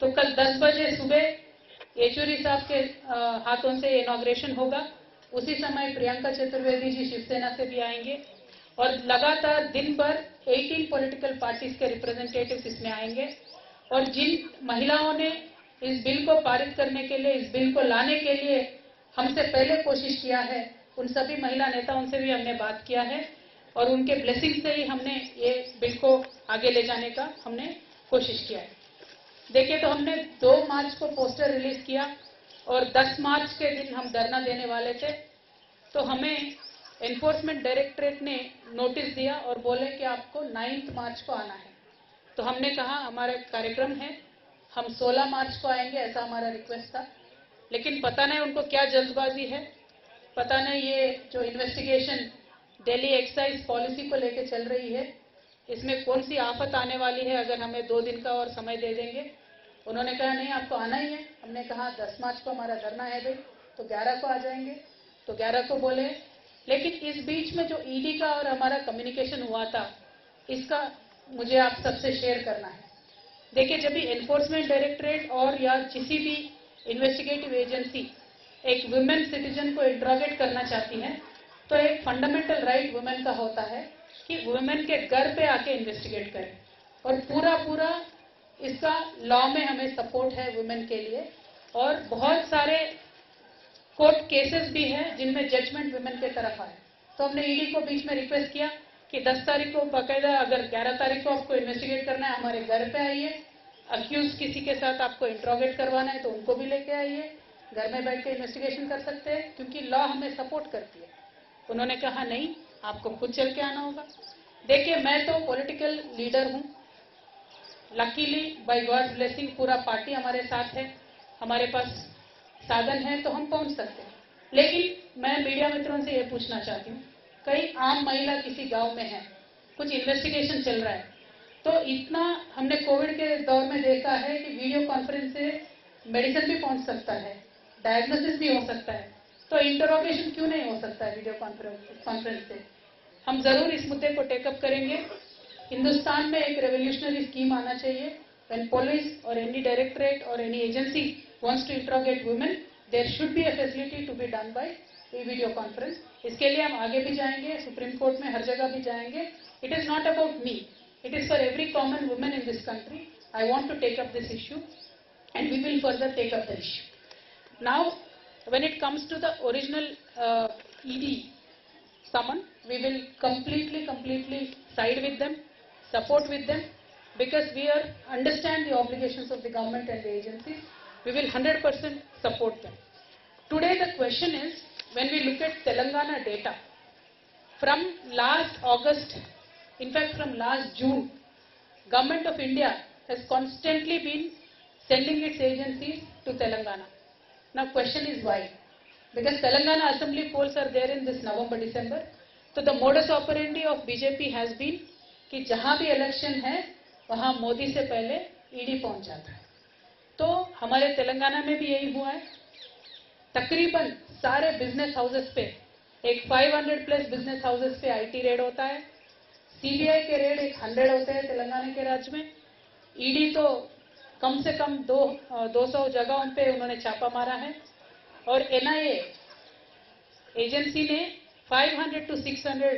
तो कल 10 बजे सुबह येचुरी साहब के हाथों से इनॉग्रेशन होगा। उसी समय प्रियंका चतुर्वेदी जी शिवसेना से भी आएंगे और लगातार दिन भर 18 पॉलिटिकल पार्टीज के रिप्रेजेंटेटिव्स इसमें आएंगे और जिन महिलाओं ने इस बिल को पारित करने के लिए, इस बिल को लाने के लिए हमसे पहले कोशिश किया है, उन सभी महिला नेताओं से भी हमने बात किया है और उनके ब्लेसिंग से ही हमने ये बिल को आगे ले जाने का हमने कोशिश किया है। देखिए, तो हमने 2 मार्च को पोस्टर रिलीज किया और 10 मार्च के दिन हम धरना देने वाले थे। तो हमें एनफोर्समेंट डायरेक्टरेट ने नोटिस दिया और बोले कि आपको 9 मार्च को आना है। तो हमने कहा हमारा कार्यक्रम है, हम 16 मार्च को आएंगे, ऐसा हमारा रिक्वेस्ट था। लेकिन पता नहीं उनको क्या जल्दबाजी है, पता नहीं ये जो इन्वेस्टिगेशन दिल्ली एक्साइज पॉलिसी को लेकर चल रही है, इसमें कौन सी आफत आने वाली है अगर हमें 2 दिन का और समय दे देंगे। उन्होंने कहा नहीं, आपको आना ही है। हमने कहा 10 मार्च को हमारा धरना है भाई, तो 11 को आ जाएंगे। तो 11 को बोले लेकिन इस बीच में जो ईडी का और हमारा कम्युनिकेशन हुआ था, इसका मुझे आप सबसे शेयर करना है। देखिए, जब भी एनफोर्समेंट डायरेक्टरेट और या किसी भी इन्वेस्टिगेटिव एजेंसी एक वुमेन सिटीजन को इंट्रोगेट करना चाहती है, तो एक फंडामेंटल राइट वुमेन का होता है कि वुमेन के घर पे आके इन्वेस्टिगेट करें, और पूरा इसका लॉ में हमें सपोर्ट है वुमेन के लिए। और बहुत सारे कोर्ट केसेस भी हैं जिनमें जजमेंट वुमेन के तरफ आए। तो हमने ईडी को बीच में रिक्वेस्ट किया कि 10 तारीख को बाकायदा, अगर 11 तारीख को आपको इन्वेस्टिगेट करना है, हमारे घर पे आइए। अक्यूज किसी के साथ आपको इंट्रोगेट करवाना है तो उनको भी लेके आइए, घर में बैठ के इन्वेस्टिगेशन कर सकते हैं, क्योंकि लॉ हमें सपोर्ट करती है। उन्होंने कहा नहीं, आपको खुद चल के आना होगा। देखिए, मैं तो पॉलिटिकल लीडर हूं, लकीली बाय गॉड ब्लेसिंग पूरा पार्टी हमारे साथ है, हमारे पास साधन है तो हम पहुंच सकते हैं। लेकिन मैं मीडिया मित्रों से ये पूछना चाहती हूँ, कई आम महिला किसी गांव में है, कुछ इन्वेस्टिगेशन चल रहा है, तो इतना हमने कोविड के दौर में देखा है कि वीडियो कॉन्फ्रेंस से मेडिसिन भी पहुंच सकता है, डायग्नोसिस भी हो सकता है, तो इंटरोगेशन क्यों नहीं हो सकता है वीडियो कॉन्फ्रेंस से? हम जरूर इस मुद्दे को टेकअप करेंगे। हिंदुस्तान में एक रेवोल्यूशनरी स्कीम आना चाहिए। व्हेन पुलिस और एनी डायरेक्टरेट और any agency wants to interrogate women, there should be a facility to be done by video conference. इसके लिए हम आगे भी जाएंगे, सुप्रीम कोर्ट में हर जगह भी जाएंगे। It is not about me, it is for every common women in this country. I want to take up this issue and we will further take up the issue. Now, when it comes to the original ED summon, we will completely side with them, support with them, because we understand the obligations of the government and the agencies. We will 100% support them. Today the question is, when we look at Telangana data, from last August, in fact from last June, Government of India has constantly been sending its agencies to Telangana. Now question is why? Because Telangana assembly polls are there in this November-December. So the modus operandi of BJP has been कि जहां भी election है वहां मोदी से पहले ED पहुंच जाता है। तो हमारे तेलंगाना में भी यही हुआ है। तकरीबन सारे बिजनेस हाउसेस पे, एक 500 प्लस बिजनेस हाउसेस पे आईटी रेड होता है। सीबीआई के रेड एक 100 होते हैं तेलंगाना के राज्य में। ईडी तो कम से कम 200 जगहों पे उन्होंने छापा मारा है। और एनआईए एजेंसी ने 500 to 600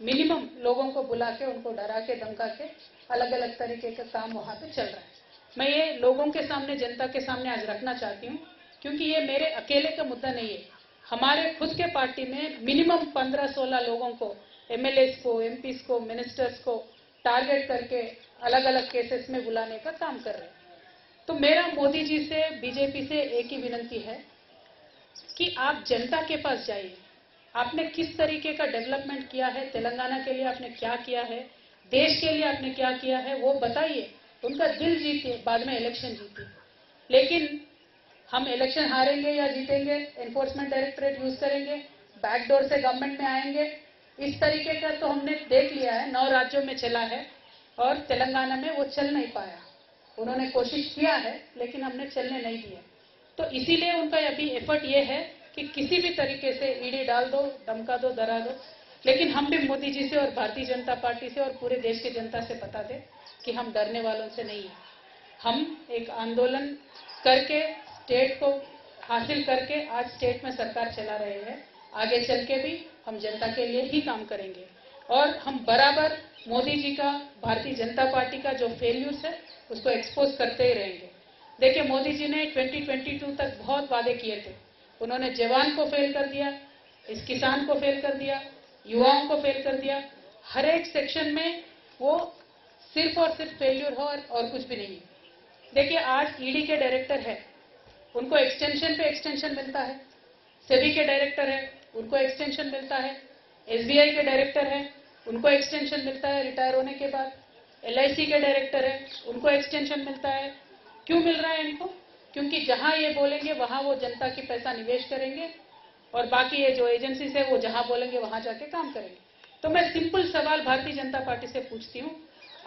मिनिमम लोगों को बुला के, उनको डरा के, धमका के, अलग अलग तरीके का काम वहां पे चल रहा है। मैं ये लोगों के सामने, जनता के सामने आज रखना चाहती हूँ, क्योंकि ये मेरे अकेले का मुद्दा नहीं है। हमारे खुद के पार्टी में मिनिमम 15-16 लोगों को, एमएलएस को, एमपीस को, मिनिस्टर्स को टारगेट करके अलग अलग केसेस में बुलाने का काम कर रहे हैं। तो मेरा मोदी जी से, बीजेपी से एक ही विनती है कि आप जनता के पास जाइए। आपने किस तरीके का डेवलपमेंट किया है, तेलंगाना के लिए आपने क्या किया है, देश के लिए आपने क्या किया है, वो बताइए। उनका दिल जीतिए, बाद में इलेक्शन जीतिए। लेकिन हम इलेक्शन हारेंगे या जीतेंगे, एनफोर्समेंट डायरेक्टरेट यूज करेंगे, बैकडोर से गवर्नमेंट में आएंगे, इस तरीके का तो हमने देख लिया है। 9 राज्यों में चला है और तेलंगाना में वो चल नहीं पाया। उन्होंने कोशिश किया है लेकिन हमने चलने नहीं दिया। तो इसीलिए उनका अभी एफर्ट ये है कि किसी भी तरीके से ईडी डाल दो, धमका दो, डरा दो। लेकिन हम भी मोदी जी से और भारतीय जनता पार्टी से और पूरे देश की जनता से बता दें कि हम डरने वालों से नहीं हैं। हम एक आंदोलन करके, स्टेट को हासिल करके आज स्टेट में सरकार चला रहे हैं। आगे चल के भी हम जनता के लिए ही काम करेंगे और हम बराबर मोदी जी का, भारतीय जनता पार्टी का जो फेल्यूर्स है उसको एक्सपोज करते ही रहेंगे। देखिए, मोदी जी ने 2022 तक बहुत वादे किए थे। उन्होंने जवान को फेल कर दिया, इस किसान को फेल कर दिया, युवाओं को फेल कर दिया। हर एक सेक्शन में वो सिर्फ और सिर्फ फेल्यूर हो और कुछ भी नहीं। देखिए, आज ईडी के डायरेक्टर है, उनको एक्सटेंशन पे एक्सटेंशन मिलता है। सेबी के डायरेक्टर है, उनको एक्सटेंशन मिलता है। एसबीआई के डायरेक्टर है, उनको एक्सटेंशन मिलता है रिटायर होने के बाद। एलआईसी के डायरेक्टर है, उनको एक्सटेंशन मिलता है। क्यों मिल रहा है इनको? क्योंकि जहां ये बोलेंगे वहां वो जनता की पैसा निवेश करेंगे और बाकी ये जो एजेंसीज है वो जहां बोलेंगे वहां जाके काम करेंगे। तो मैं सिंपल सवाल भारतीय जनता पार्टी से पूछती हूँ,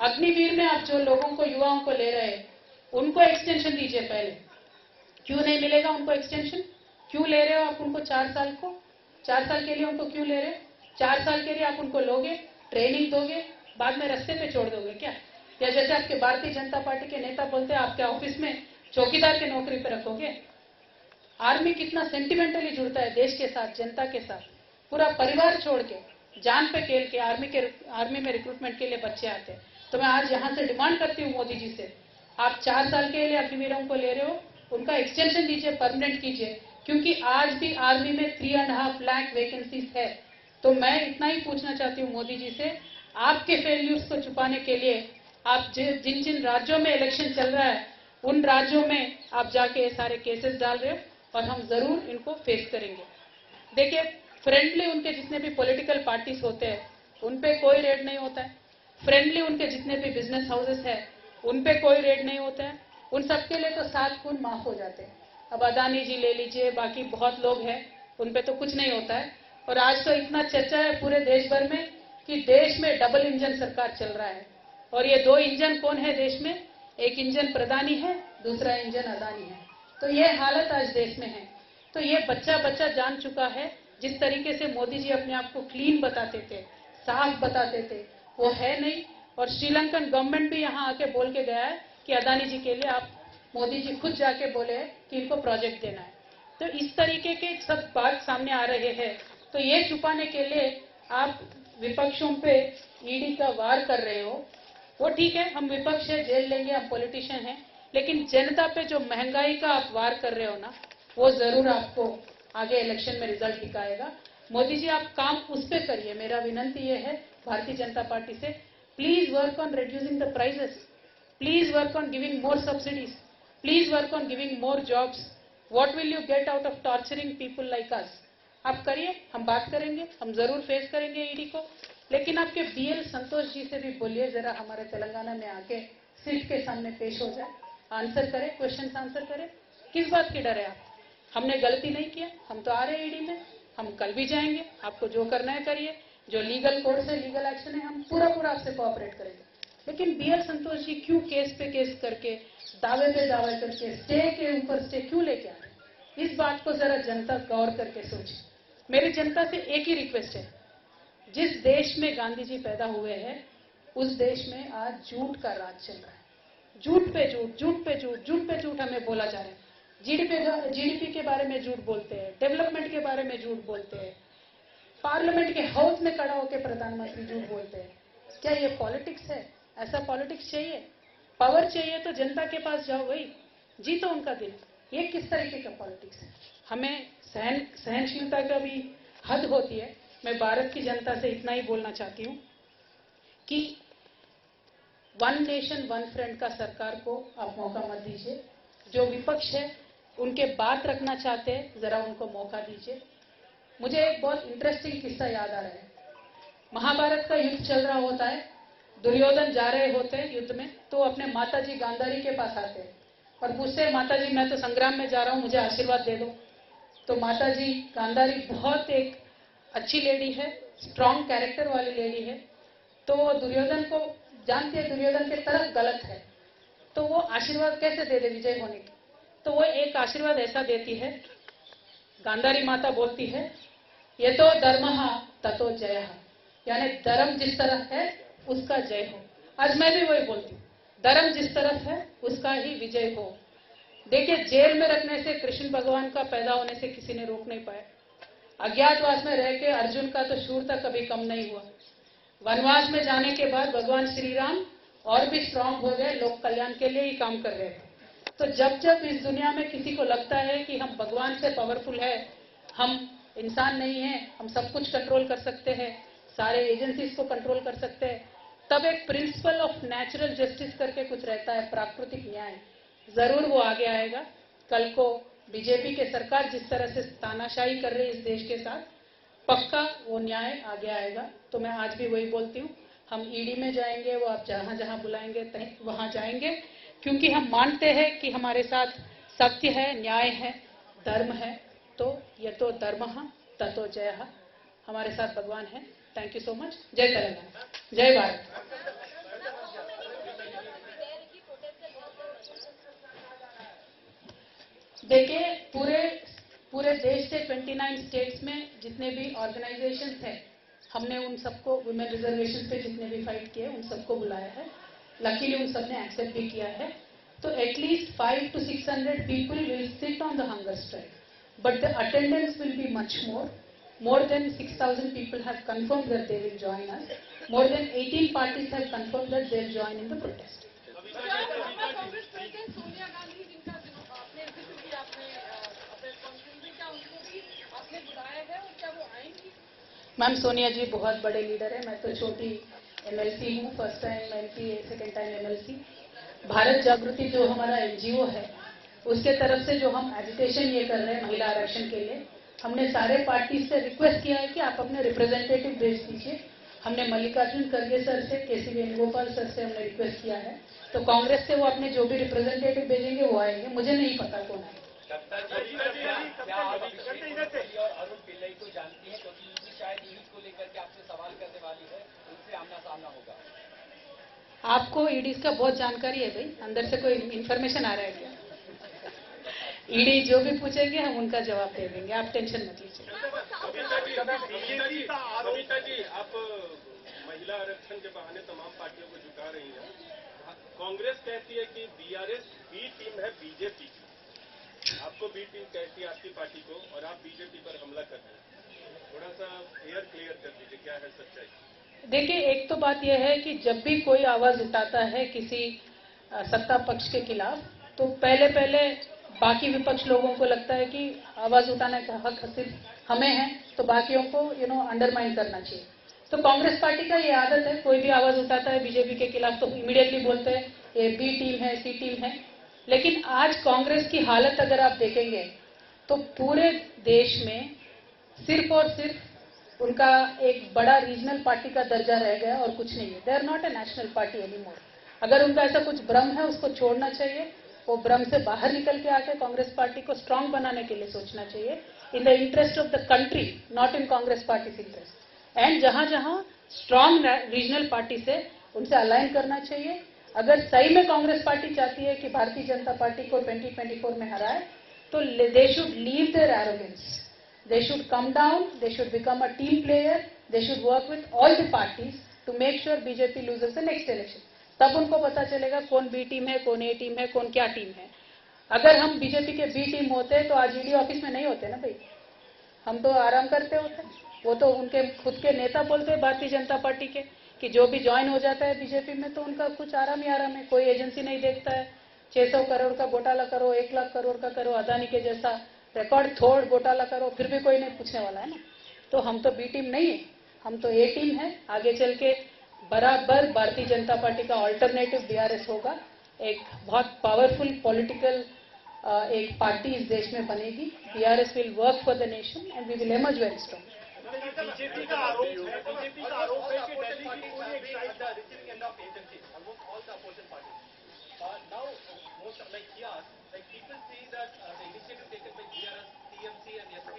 अग्निवीर में आप जो लोगों को, युवाओं को ले रहे हैं, उनको एक्सटेंशन दीजिए पहले। क्यों नहीं मिलेगा उनको एक्सटेंशन? क्यों ले रहे हो आप उनको 4 साल को? 4 साल के लिए उनको क्यों ले रहे? 4 साल के लिए आप उनको लोगे, ट्रेनिंग दोगे, बाद में रास्ते पे छोड़ दोगे क्या? या जैसे आपके भारतीय जनता पार्टी के नेता बोलते हैं आपके ऑफिस में चौकीदार के नौकरी पे रखोगे? आर्मी कितना सेंटिमेंटली जुड़ता है देश के साथ, जनता के साथ, पूरा परिवार छोड़ के, जान पे खेल के आर्मी में रिक्रूटमेंट के लिए बच्चे आते हैं। तो मैं आज यहाँ से डिमांड करती हूँ मोदी जी से, आप 4 साल के लिए अग्निवीरों को ले रहे हो, उनका एक्सटेंशन दीजिए, परमानेंट कीजिए, क्योंकि आज भी आर्मी में 3.5 लाख वैकेंसीज है। तो मैं इतना ही पूछना चाहती हूँ मोदी जी से, आपके फेल्यूर्स को छुपाने के लिए आप जिन जिन राज्यों में इलेक्शन चल रहा है उन राज्यों में आप जाके ये सारे केसेस डाल रहे हो, और हम जरूर इनको फेस करेंगे। देखिए, फ्रेंडली उनके जितने भी पॉलिटिकल पार्टीज होते हैं उन पे कोई रेड नहीं होता है, फ्रेंडली उनके जितने भी बिजनेस हाउसेस है उन पे कोई रेड नहीं होता है, उन सबके लिए तो 7 खून माफ हो जाते हैं। अब अदानी जी ले लीजिए, बाकी बहुत लोग हैं, उन पे तो कुछ नहीं होता है। और आज तो इतना चर्चा है पूरे देश भर में कि देश में डबल इंजन सरकार चल रहा है, और ये 2 इंजन कौन है देश में? एक इंजन प्रधानी है, दूसरा इंजन अदानी है। तो ये हालत आज देश में है। तो ये बच्चा जान चुका है, जिस तरीके से मोदी जी अपने आप को क्लीन बताते थे, साफ बताते थे, वो है नहीं। और श्रीलंकन गवर्नमेंट भी यहाँ आके बोल के गया है कि अदानी जी के लिए आप, मोदी जी खुद जाके बोले कि इनको प्रोजेक्ट देना है। तो इस तरीके के सब बात सामने आ रहे हैं। तो ये छुपाने के लिए आप विपक्षों पे ईडी का वार कर रहे हो, वो ठीक है, हम विपक्ष है, जेल लेंगे, हम पॉलिटिशियन हैं, लेकिन जनता पे जो महंगाई का आप वार कर रहे हो ना, वो जरूर आपको आगे इलेक्शन में रिजल्ट दिखाएगा। मोदी जी, आप काम उस पे करिए। मेरा विनंती ये है भारतीय जनता पार्टी से, please work on reducing the prices, please work on giving more subsidies, please work on giving more jobs. What will you get out of torturing people like us? आप करिए, हम बात करेंगे, हम जरूर फेस करेंगे ईडी को। लेकिन आपके बीएल संतोष जी से भी बोलिए, जरा हमारे तेलंगाना में आके सीट के सामने पेश हो जाए, आंसर करें, क्वेश्चन आंसर करें। किस बात की डर है आप? हमने गलती नहीं किया, हम तो आ रहे हैं ईडी में, हम कल भी जाएंगे, आपको जो करना है करिए, जो लीगल कोर्ट से लीगल एक्शन है हम पूरा आपसे कोऑपरेट करेंगे। लेकिन बीएल संतोष जी क्यों केस पे केस करके, दावे पे दावे करके, स्टे के ऊपर स्टे क्यों लेके आ रहे हैं? इस बात को जरा जनता गौर करके सोचे। मेरी जनता से एक ही रिक्वेस्ट है, जिस देश में गांधी जी पैदा हुए हैं उस देश में आज झूठ का राज चल रहा है। झूठ पे झूठ, झूठ पे झूठ, झूठ पे झूठ हमें बोला जा रहा है। जीडीपी के बारे में झूठ बोलते हैं, डेवलपमेंट के बारे में झूठ बोलते हैं, पार्लियामेंट के हाउस में खड़ा होकर प्रधानमंत्री झूठ बोलते हैं। क्या ये पॉलिटिक्स है? ऐसा पॉलिटिक्स चाहिए? पावर चाहिए तो जनता के पास जाओ, भाई जीतो उनका दिल। ये किस तरीके का पॉलिटिक्स है? हमें सहनशीलता का भी हद होती है। मैं भारत की जनता से इतना ही बोलना चाहती हूँ कि 1 नेशन 1 फ्रेंड का सरकार को आप मौका मत दीजिए। जो विपक्ष है उनके बात रखना चाहते हैं, जरा उनको मौका दीजिए। मुझे एक बहुत इंटरेस्टिंग किस्सा याद आ रहा है। महाभारत का युद्ध चल रहा होता है, दुर्योधन जा रहे होते हैं युद्ध में, तो अपने माताजी गांधारी के पास आते हैं और पूछते हैं, माताजी मैं तो संग्राम में जा रहा हूं, मुझे आशीर्वाद दे दो। तो माताजी गांधारी बहुत एक अच्छी लेडी है, स्ट्रॉन्ग कैरेक्टर वाली लेडी है। तो वो दुर्योधन को जानती है, दुर्योधन के तरफ गलत है, तो वो आशीर्वाद कैसे दे दे विजय होने की? तो वो एक आशीर्वाद ऐसा देती है, गांधारी माता बोलती है, ये तो धर्मः ततो जयः, यानी धर्म जिस तरफ है उसका जय हो। आज मैं भी वही बोलती हूँ, धर्म जिस तरफ है उसका ही विजय हो। देखिए, जेल में रखने से कृष्ण भगवान का पैदा होने से किसी ने रोक नहीं पाया। अज्ञातवास में रह के अर्जुन का तो शूरता कभी कम नहीं हुआ। वनवास में जाने के बाद भगवान श्री राम और भी स्ट्रांग हो गए, लोक कल्याण के लिए ही काम कर रहे थे। तो जब जब इस दुनिया में किसी को लगता है कि हम भगवान से पावरफुल है, हम इंसान नहीं है, हम सब कुछ कंट्रोल कर सकते हैं, सारे एजेंसीज को कंट्रोल कर सकते हैं, तब एक प्रिंसिपल ऑफ नेचुरल जस्टिस करके कुछ रहता है, प्राकृतिक न्याय, जरूर वो आगे आएगा। कल को बीजेपी के सरकार जिस तरह से तानाशाही कर रही है इस देश के साथ, पक्का वो न्याय आगे आएगा। तो मैं आज भी वही बोलती हूँ, हम ईडी में जाएंगे, वो आप जहां जहां बुलाएंगे वहां जाएंगे, क्योंकि हम मानते हैं कि हमारे साथ सत्य है, न्याय है, धर्म है। तो ये तो धर्मः ततो जयः, हमारे साथ भगवान है। Thank you so much. जय तेलंगाना, जय भारत। देखिए, पूरे पूरे देश से 29 स्टेट्स में जितने भी ऑर्गेनाइजेशंस हैं, हमने उन सबको वुमेन रिजर्वेशन पे जितने भी फाइट किए उन सबको बुलाया है। लकीली उन सब ने एक्सेप्ट भी किया है। तो at least 500 to 600 people will sit on the hunger strike, but the attendance will be much more. More than 6,000 people have confirmed that they will join us. More than 18 parties have confirmed that they will join in the protest. Congress president Sonia Gandhi जिनका आपने जिक्र किया अपने press conference में, क्या उनको भी आपने बुलाया है और क्या वो आएंगी? मैम, सोनिया जी बहुत बड़े लीडर है। मैं तो छोटी एमएलसी हूँ, first time MP, second time MLC. Bharat जागृति जो हमारा एनजीओ है, उसके तरफ से जो हम एजिटेशन ये कर रहे हैं महिला आरक्षण के लिए, हमने सारे पार्टी से रिक्वेस्ट किया है कि आप अपने रिप्रेजेंटेटिव भेज दीजिए। हमने मल्लिकार्जुन खड़गे सर से, केसी वेणुगोपाल सर से हमने रिक्वेस्ट किया है। तो कांग्रेस से वो अपने जो भी रिप्रेजेंटेटिव भेजेंगे वो आएंगे। मुझे नहीं पता कौन है। अरुण पिल्लई को जानती है, क्योंकि शायद ईडी को लेकर के आपसे सवाल करने वाली है, उनसे आमना सामना होगा। आपको ईडी का बहुत जानकारी है भाई, अंदर से कोई इन्फॉर्मेशन आ रहा है क्या? ईडी जो भी पूछेंगे हम उनका जवाब दे देंगे, आप टेंशन मत लीजिए। कविता जी, आप महिला आरक्षण के बहाने तमाम पार्टियों को झुका रही हैं। कांग्रेस कहती है कि बीआरएस बी टीम है बीजेपी, आपको बी टीम कहती है आपकी पार्टी को, और आप बीजेपी पर हमला कर रहे हैं। थोड़ा सा क्लियर कर दीजिए, क्या है सच्चाई? देखिए, एक तो बात यह है कि जब भी कोई आवाज उठाता है किसी सत्ता पक्ष के खिलाफ, तो पहले बाकी विपक्ष लोगों को लगता है कि आवाज उठाने का हक सिर्फ हमें है, तो बाकियों को अंडरमाइन करना चाहिए। तो कांग्रेस पार्टी का ये आदत है, कोई भी आवाज उठाता है बीजेपी के खिलाफ तो इमीडिएटली बोलते हैं ये बी टीम है, सी टीम है। लेकिन आज कांग्रेस की हालत अगर आप देखेंगे तो पूरे देश में सिर्फ और सिर्फ उनका एक बड़ा रीजनल पार्टी का दर्जा रह गया और कुछ नहीं है। They are not a national party anymore. अगर उनका ऐसा कुछ भ्रम है उसको छोड़ना चाहिए, वो भ्रम से बाहर निकल के आके कांग्रेस पार्टी को स्ट्रांग बनाने के लिए सोचना चाहिए, in the interest of the country, not in Congress party interest. And जहां स्ट्रांग रीजनल पार्टी से उनसे अलाइन करना चाहिए। अगर सही में कांग्रेस पार्टी चाहती है कि भारतीय जनता पार्टी को 2024 में हराए, तो they should leave their arrogance, they should come down, they should become a team player, they should work with all the parties to make sure BJP loses the next election. तब उनको पता चलेगा कौन B team है, कौन ए team है, कौन क्या टीम है। अगर हम बीजेपी के बी टीम होते तो आज ईडी ऑफिस में नहीं होते ना भाई, हम तो आराम करते होते। वो तो उनके खुद के नेता बोलते हैं भारतीय जनता पार्टी के कि जो भी ज्वाइन हो जाता है बीजेपी में तो उनका कुछ आराम ही आराम है, कोई एजेंसी नहीं देखता है। 600 करोड़ का घोटाला करो, 1 लाख करोड़ का करो, अदानी के जैसा रिकॉर्ड तोड़ घोटाला करो, फिर भी कोई नहीं पूछने वाला है ना। तो हम तो बी टीम नहीं है, हम तो ए टीम है। आगे चल के बराबर भारतीय जनता पार्टी का ऑल्टरनेटिव बीआरएस होगा, एक बहुत पावरफुल पॉलिटिकल एक पार्टी इस देश में बनेगी। BRS will work for the nation and we will emerge very strong. BJP का आरोप है कि दिल्ली की पूरी receiving end of agency almost all the opposition party now most like कियास like people see that the initiative taken by GRS, TMC and SP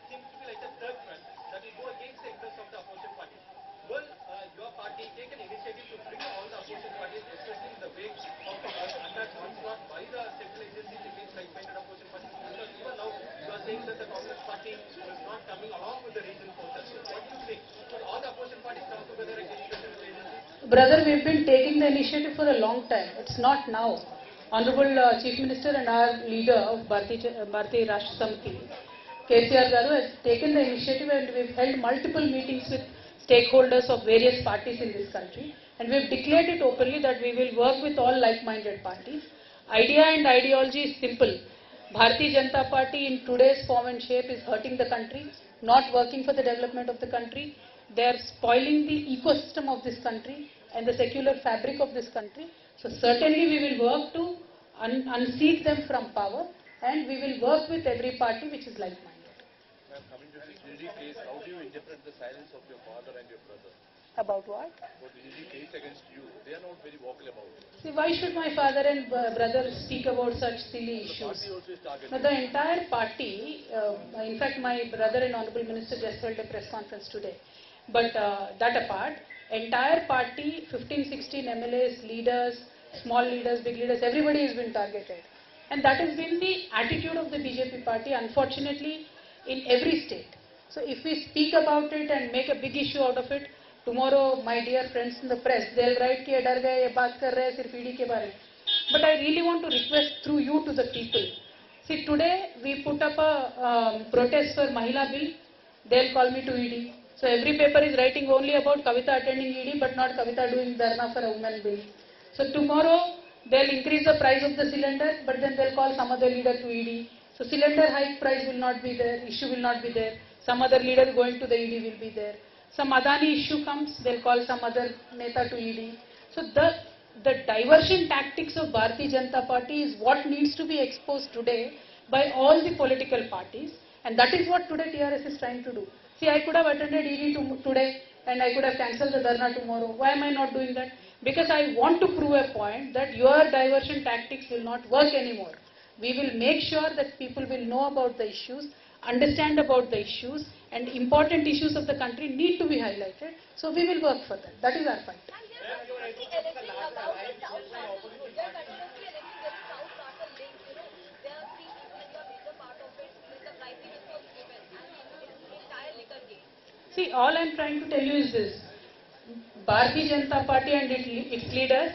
seems to be like a third front that will go against the interests of the opposition parties. Will your party take an initiative to bring all the opposition parties, especially in the wake of the attack onslaught by the central agencies against like-minded opposition parties? Because even now you are saying that the Congress party is not coming along with the regional forces. What do you think? Should all the opposition parties come together against the central agencies? Brother, we've been taking the initiative for a long time. It's not now. Honorable Chief Minister and our leader of Bharatiya Rashtra Samiti, KCR Garu, has taken the initiative and we've held multiple meetings with stakeholders of various parties in this country, and we've declared it openly that we will work with all like-minded parties. Idea and ideology is simple. Bharatiya Janata Party in today's form and shape is hurting the country, not working for the development of the country. They are spoiling the ecosystem of this country and the secular fabric of this country. So certainly we will work to unseat them from power, and we will work with every party which is like-minded. Ma'am, coming to this DDG case, how do you interpret the silence of your father and your brother? About what? For the DDG case against you, they are not very vocal about it. See, why should my father and brother speak about such silly issues? The party also is targeted. Now, the entire party, in fact my brother and Honorable Minister just held a press conference today, but that apart, entire party, 15-16 MLAs, leaders, small leaders, big leaders, everybody has been targeted. And that has been the attitude of the BJP party, unfortunately, in every state. So if we speak about it and make a big issue out of it, tomorrow my dear friends in the press, they'll write कि डर गए ये बात कर रहे हैं सिर्फ ED के बारे में. But I really want to request through you to the people. See, today we put up a protest for Mahila bill. They'll call me to ED. So every paper is writing only about Kavita attending ED, but not Kavita doing dharna for a women bill. So tomorrow they'll increase the price of the cylinder, but then they'll call some other leader to ED. So cylinder hike price will not be there, issue will not be there. Some other leader going to the ED will be there. Some Adani issue comes, they'll call some other neta to ED. So the diversion tactics of Bharatiya Janata Party is what needs to be exposed today by all the political parties, and that is what today TRS is trying to do. See, I could have attended ED today and I could have cancelled the dharna tomorrow. Why am I not doing that? Because I want to prove a point that your diversion tactics will not work anymore. We will make sure that people will know about the issues, understand about the issues, and important issues of the country need to be highlighted. So we will work for that. That is our fight. See, all I am trying to tell you is this. Bharatiya Janata Party and its leaders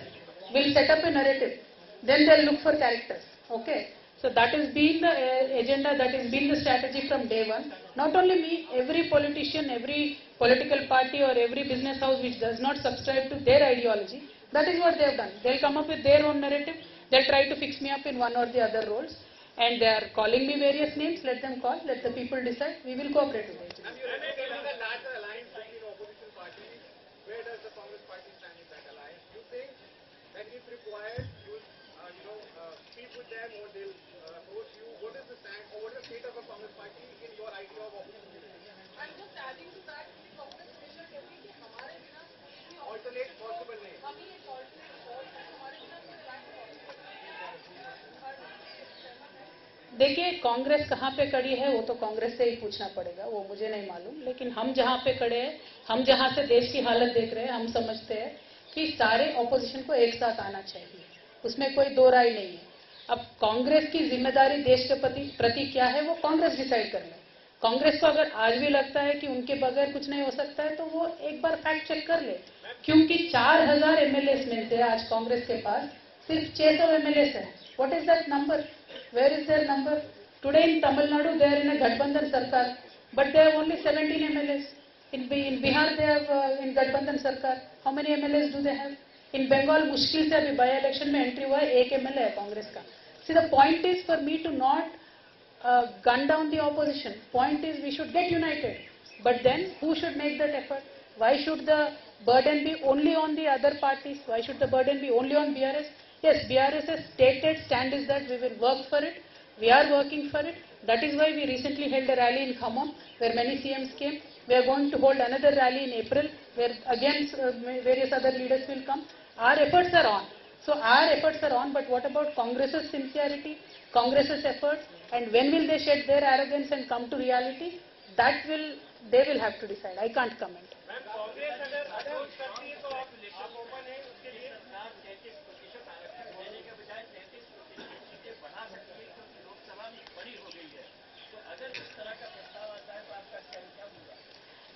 will set up a narrative. Then they will look for characters. Okay? So that has been the agenda, that has been the strategy from day one. Not only me, every politician, every political party or every business house which does not subscribe to their ideology, that is what they have done. They will come up with their own narrative. They will try to fix me up in one or the other roles. And they are calling me various names. Let them call. Let the people decide. We will cooperate with them. Where does the Congress party stand in that alliance? You think that if required, you will, speak with them or they'll approach you? What is the stand or what is the state of the Congress party in your idea of opposition? I'm just adding to that, the Congress measure कहती है कि हमारे बिना alternate possible नहीं. हम ही एक alternate source है, हमारे बिना कोई plan possible देखिए, कांग्रेस कहाँ पे खड़ी है वो तो कांग्रेस से ही पूछना पड़ेगा, वो मुझे नहीं मालूम. लेकिन हम जहाँ पे खड़े हैं, हम जहाँ से देश की हालत देख रहे हैं, हम समझते हैं कि सारे ऑपोजिशन को एक साथ आना चाहिए. उसमें कोई दो राय नहीं है. अब कांग्रेस की जिम्मेदारी देश के प्रति क्या है वो कांग्रेस डिसाइड कर ले. कांग्रेस को अगर आज भी लगता है कि उनके बगैर कुछ नहीं हो सकता है तो वो एक बार फैक्ट चेक कर ले. क्योंकि 4000 एमएलए मिलते हैं आज कांग्रेस के पास, सिर्फ 600 एमएलए है. What is that number? Where is their number? Today in Tamil Nadu they are in a Gathbandhan Sarkar, but they have only 17 MLAs. In Bihar they have in Gathbandhan Sarkar. How many MLAs do they have? In Bengal मुश्किल से अभी by election में entry हुआ है, 1 MLA है कांग्रेस का. See, the point is for me to not gun down the opposition. Point is we should get united. But then who should make that effort? Why should the burden be only on the other parties? Why should the burden be only on BRS? Yes, BRS's stated stand is that we will work for it. We are working for it. That is why we recently held a rally in Khammam where many CMs came. We are going to hold another rally in April where again various other leaders will come. Our efforts are on. So our efforts are on, but what about Congress's sincerity, Congress's efforts, and when will they shed their arrogance and come to reality? That will, they will have to decide. I can't comment.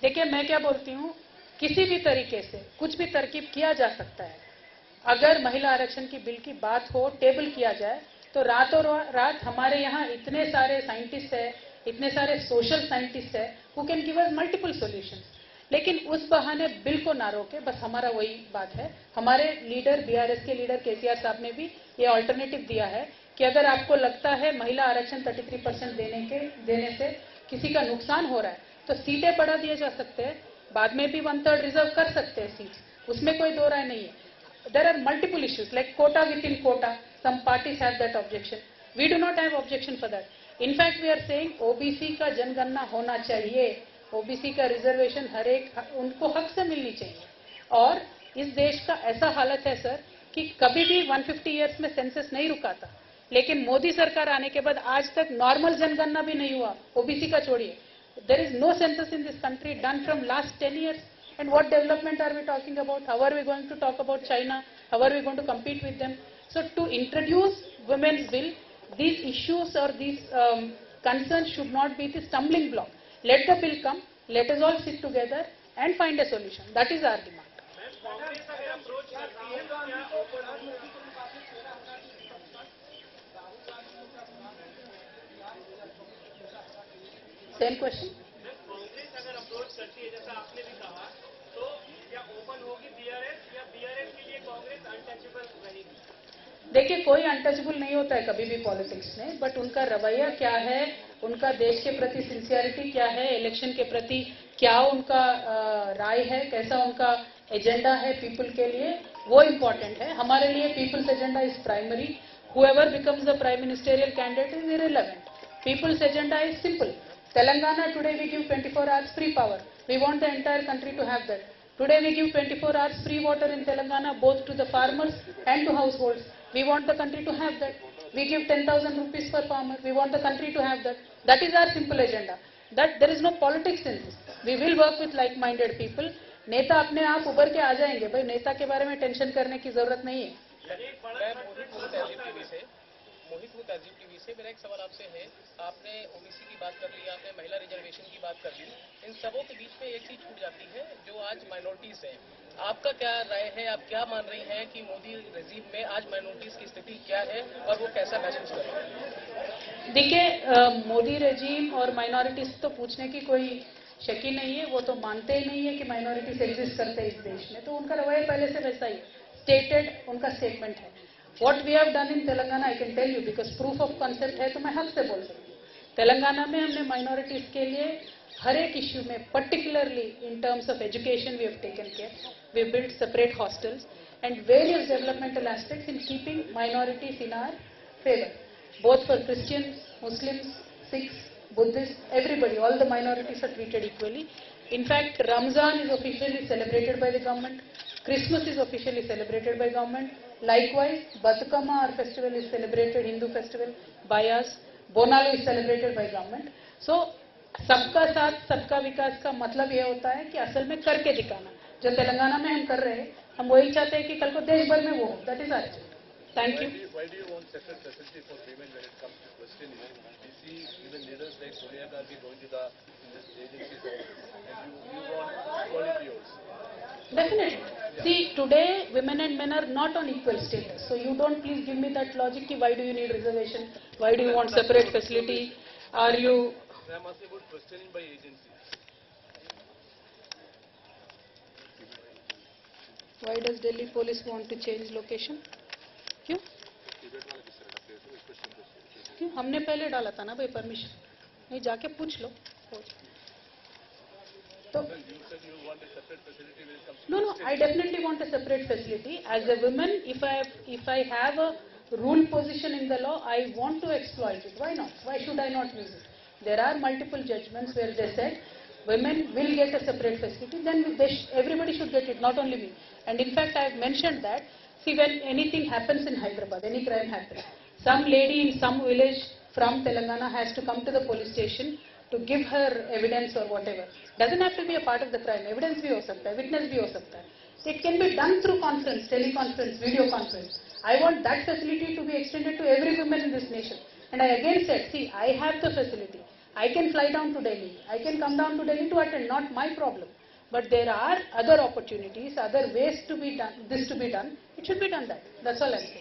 देखिए, मैं क्या बोलती हूँ, किसी भी तरीके से कुछ भी तरकीब किया जा सकता है. अगर महिला आरक्षण की बिल की बात हो, टेबल किया जाए, तो रातों रात हमारे यहाँ इतने सारे साइंटिस्ट हैं, इतने सारे सोशल साइंटिस्ट हैं, who can give us multiple solutions. लेकिन उस बहाने बिल को ना रोके, बस हमारा वही बात है. हमारे लीडर, बीआरएस के लीडर केसीआर साहब ने भी ये ऑल्टरनेटिव दिया है कि अगर आपको लगता है महिला आरक्षण 33% देने से किसी का नुकसान हो रहा है, तो सीटें बढ़ा दिए जा सकते हैं. बाद में भी 1/3 रिजर्व कर सकते हैं सीट्स, उसमें कोई दो राय नहीं है. There are multiple issues like quota within quota. Some parties have that objection. We do not have objection for that. In fact, we are saying OBC का जनगणना होना चाहिए. OBC का रिजर्वेशन हर एक उनको हक से मिलनी चाहिए. और इस देश का ऐसा हालत है सर कि कभी भी 150 इयर्स में सेंसस नहीं रुका था, लेकिन मोदी सरकार आने के बाद आज तक नॉर्मल जनगणना भी नहीं हुआ. OBC का छोड़िए. There is no census in this country done from last 10 years. And what development are we talking about? How are we going to talk about China? How are we going to compete with them? So to introduce women's bill these issues or these concerns should not be the stumbling block. Let the bill come, let us all sit together and find a solution. That is our demand. Same question. Congress अगर approach करती है जैसा आपने भी कहा तो क्या open होगी बीआरएस या बीआरएस के लिए कांग्रेस अनटचेबल रहेगी? देखिए, कोई अनटचेबल नहीं होता है कभी भी पॉलिटिक्स में, बट उनका रवैया क्या है, उनका देश के प्रति सिंसियरिटी क्या है, इलेक्शन के प्रति क्या उनका राय है, कैसा उनका एजेंडा है पीपल के लिए, वो इम्पोर्टेंट है. हमारे लिए people's agenda is primary. Whoever becomes the prime ministerial candidate is irrelevant. People's agenda is simple. Telangana, today we give 24 hours free power. We want the entire country to have that. Today we give 24 hours free water in Telangana, both to the farmers and to households. We want the country to have that. We give 10,000 rupees per farmer. We want the country to have that. That is our simple agenda. That there is no politics in this. We will work with like-minded people. नेता अपने आप उभर के आ जाएंगे. भाई नेता के बारे में टेंशन करने की जरूरत नहीं है. मोहित हूँ तहजीब टीवी से. मेरा एक सवाल आपसे है. आपने ओबीसी की बात कर ली, आपने महिला रिजर्वेशन की बात कर ली. इन सबों के बीच में एक चीज छूट जाती है जो आज माइनॉरिटीज है. आपका क्या राय है, आप क्या मान रही हैं कि मोदी रेजीम में आज माइनॉरिटीज की स्थिति क्या है और वो कैसा महसूस कर रहे हैं? देखिए, मोदी रेजीम और माइनॉरिटीज तो पूछने की कोई शक ही नहीं है. वो तो मानते ही नहीं है कि माइनॉरिटीज एग्जिस्ट करते हैं इस देश में. तो उनका रवैया पहले से वैसा ही स्टेटेड उनका स्टेटमेंट है. What we have done in Telangana, I can tell you, because proof of concept है तो मैं हक से बोल सकती हूँ. तेलंगाना में हमने माइनॉरिटीज के लिए हर एक इश्यू में, particularly in terms of education, we have taken care. We built separate hostels and various developmental aspects in keeping minorities in our favor, both for Christians, Muslims, Sikhs, Buddhists, everybody. All the minorities are treated equally. In fact, Ramzan is officially celebrated by the government. Christmas is officially celebrated by government. Likewise, Batukama, our festival, is celebrated, Hindu festival, by us. Bonalu is celebrated by government. So, सबका साथ सबका विकास का मतलब यह होता है कि असल में करके दिखाना. जो तेलंगाना में हम कर रहे हैं, हम वही चाहते हैं कि कल को देश भर में वो हो. That is our agenda. Thank you. Why do you want separate facility for women when it comes to questioning? We see even leaders like Sonia Gandhi going to the agencies and you want equality also. Definitely. See, today women and men are not on equal status. So you don't please give me that logic ki why do you need reservation? Why do you want separate facility? Are you... I am asking about questioning by agencies. Why does Delhi police want to change location? क्यों? क्यों? हमने पहले डाला था ना भाई permission. नहीं, जाके पूछ लो. So, no, I definitely want a separate facility. As a woman, if I have a rule position in the law, I want to exploit it. Why not? Why should I not use it? There are multiple judgments where they said women will get a separate facility, then everybody should get it, not only me. And in fact, I have mentioned that, see, when anything happens in Hyderabad, any crime happens, some lady in some village from Telangana has to come to the police station to give her evidence or whatever. Doesn't have to be a part of the crime. Evidence bhi ho sakta hai, witness bhi ho sakta hai. It can be done through conference, teleconference, video conference. I want that facility to be extended to every woman in this nation. And I again said, see, I have the facility. I can fly down to Delhi. I can come down to Delhi to attend. Not my problem. But there are other opportunities, other ways to be done, this to be done. It should be done that. That's all I'm saying.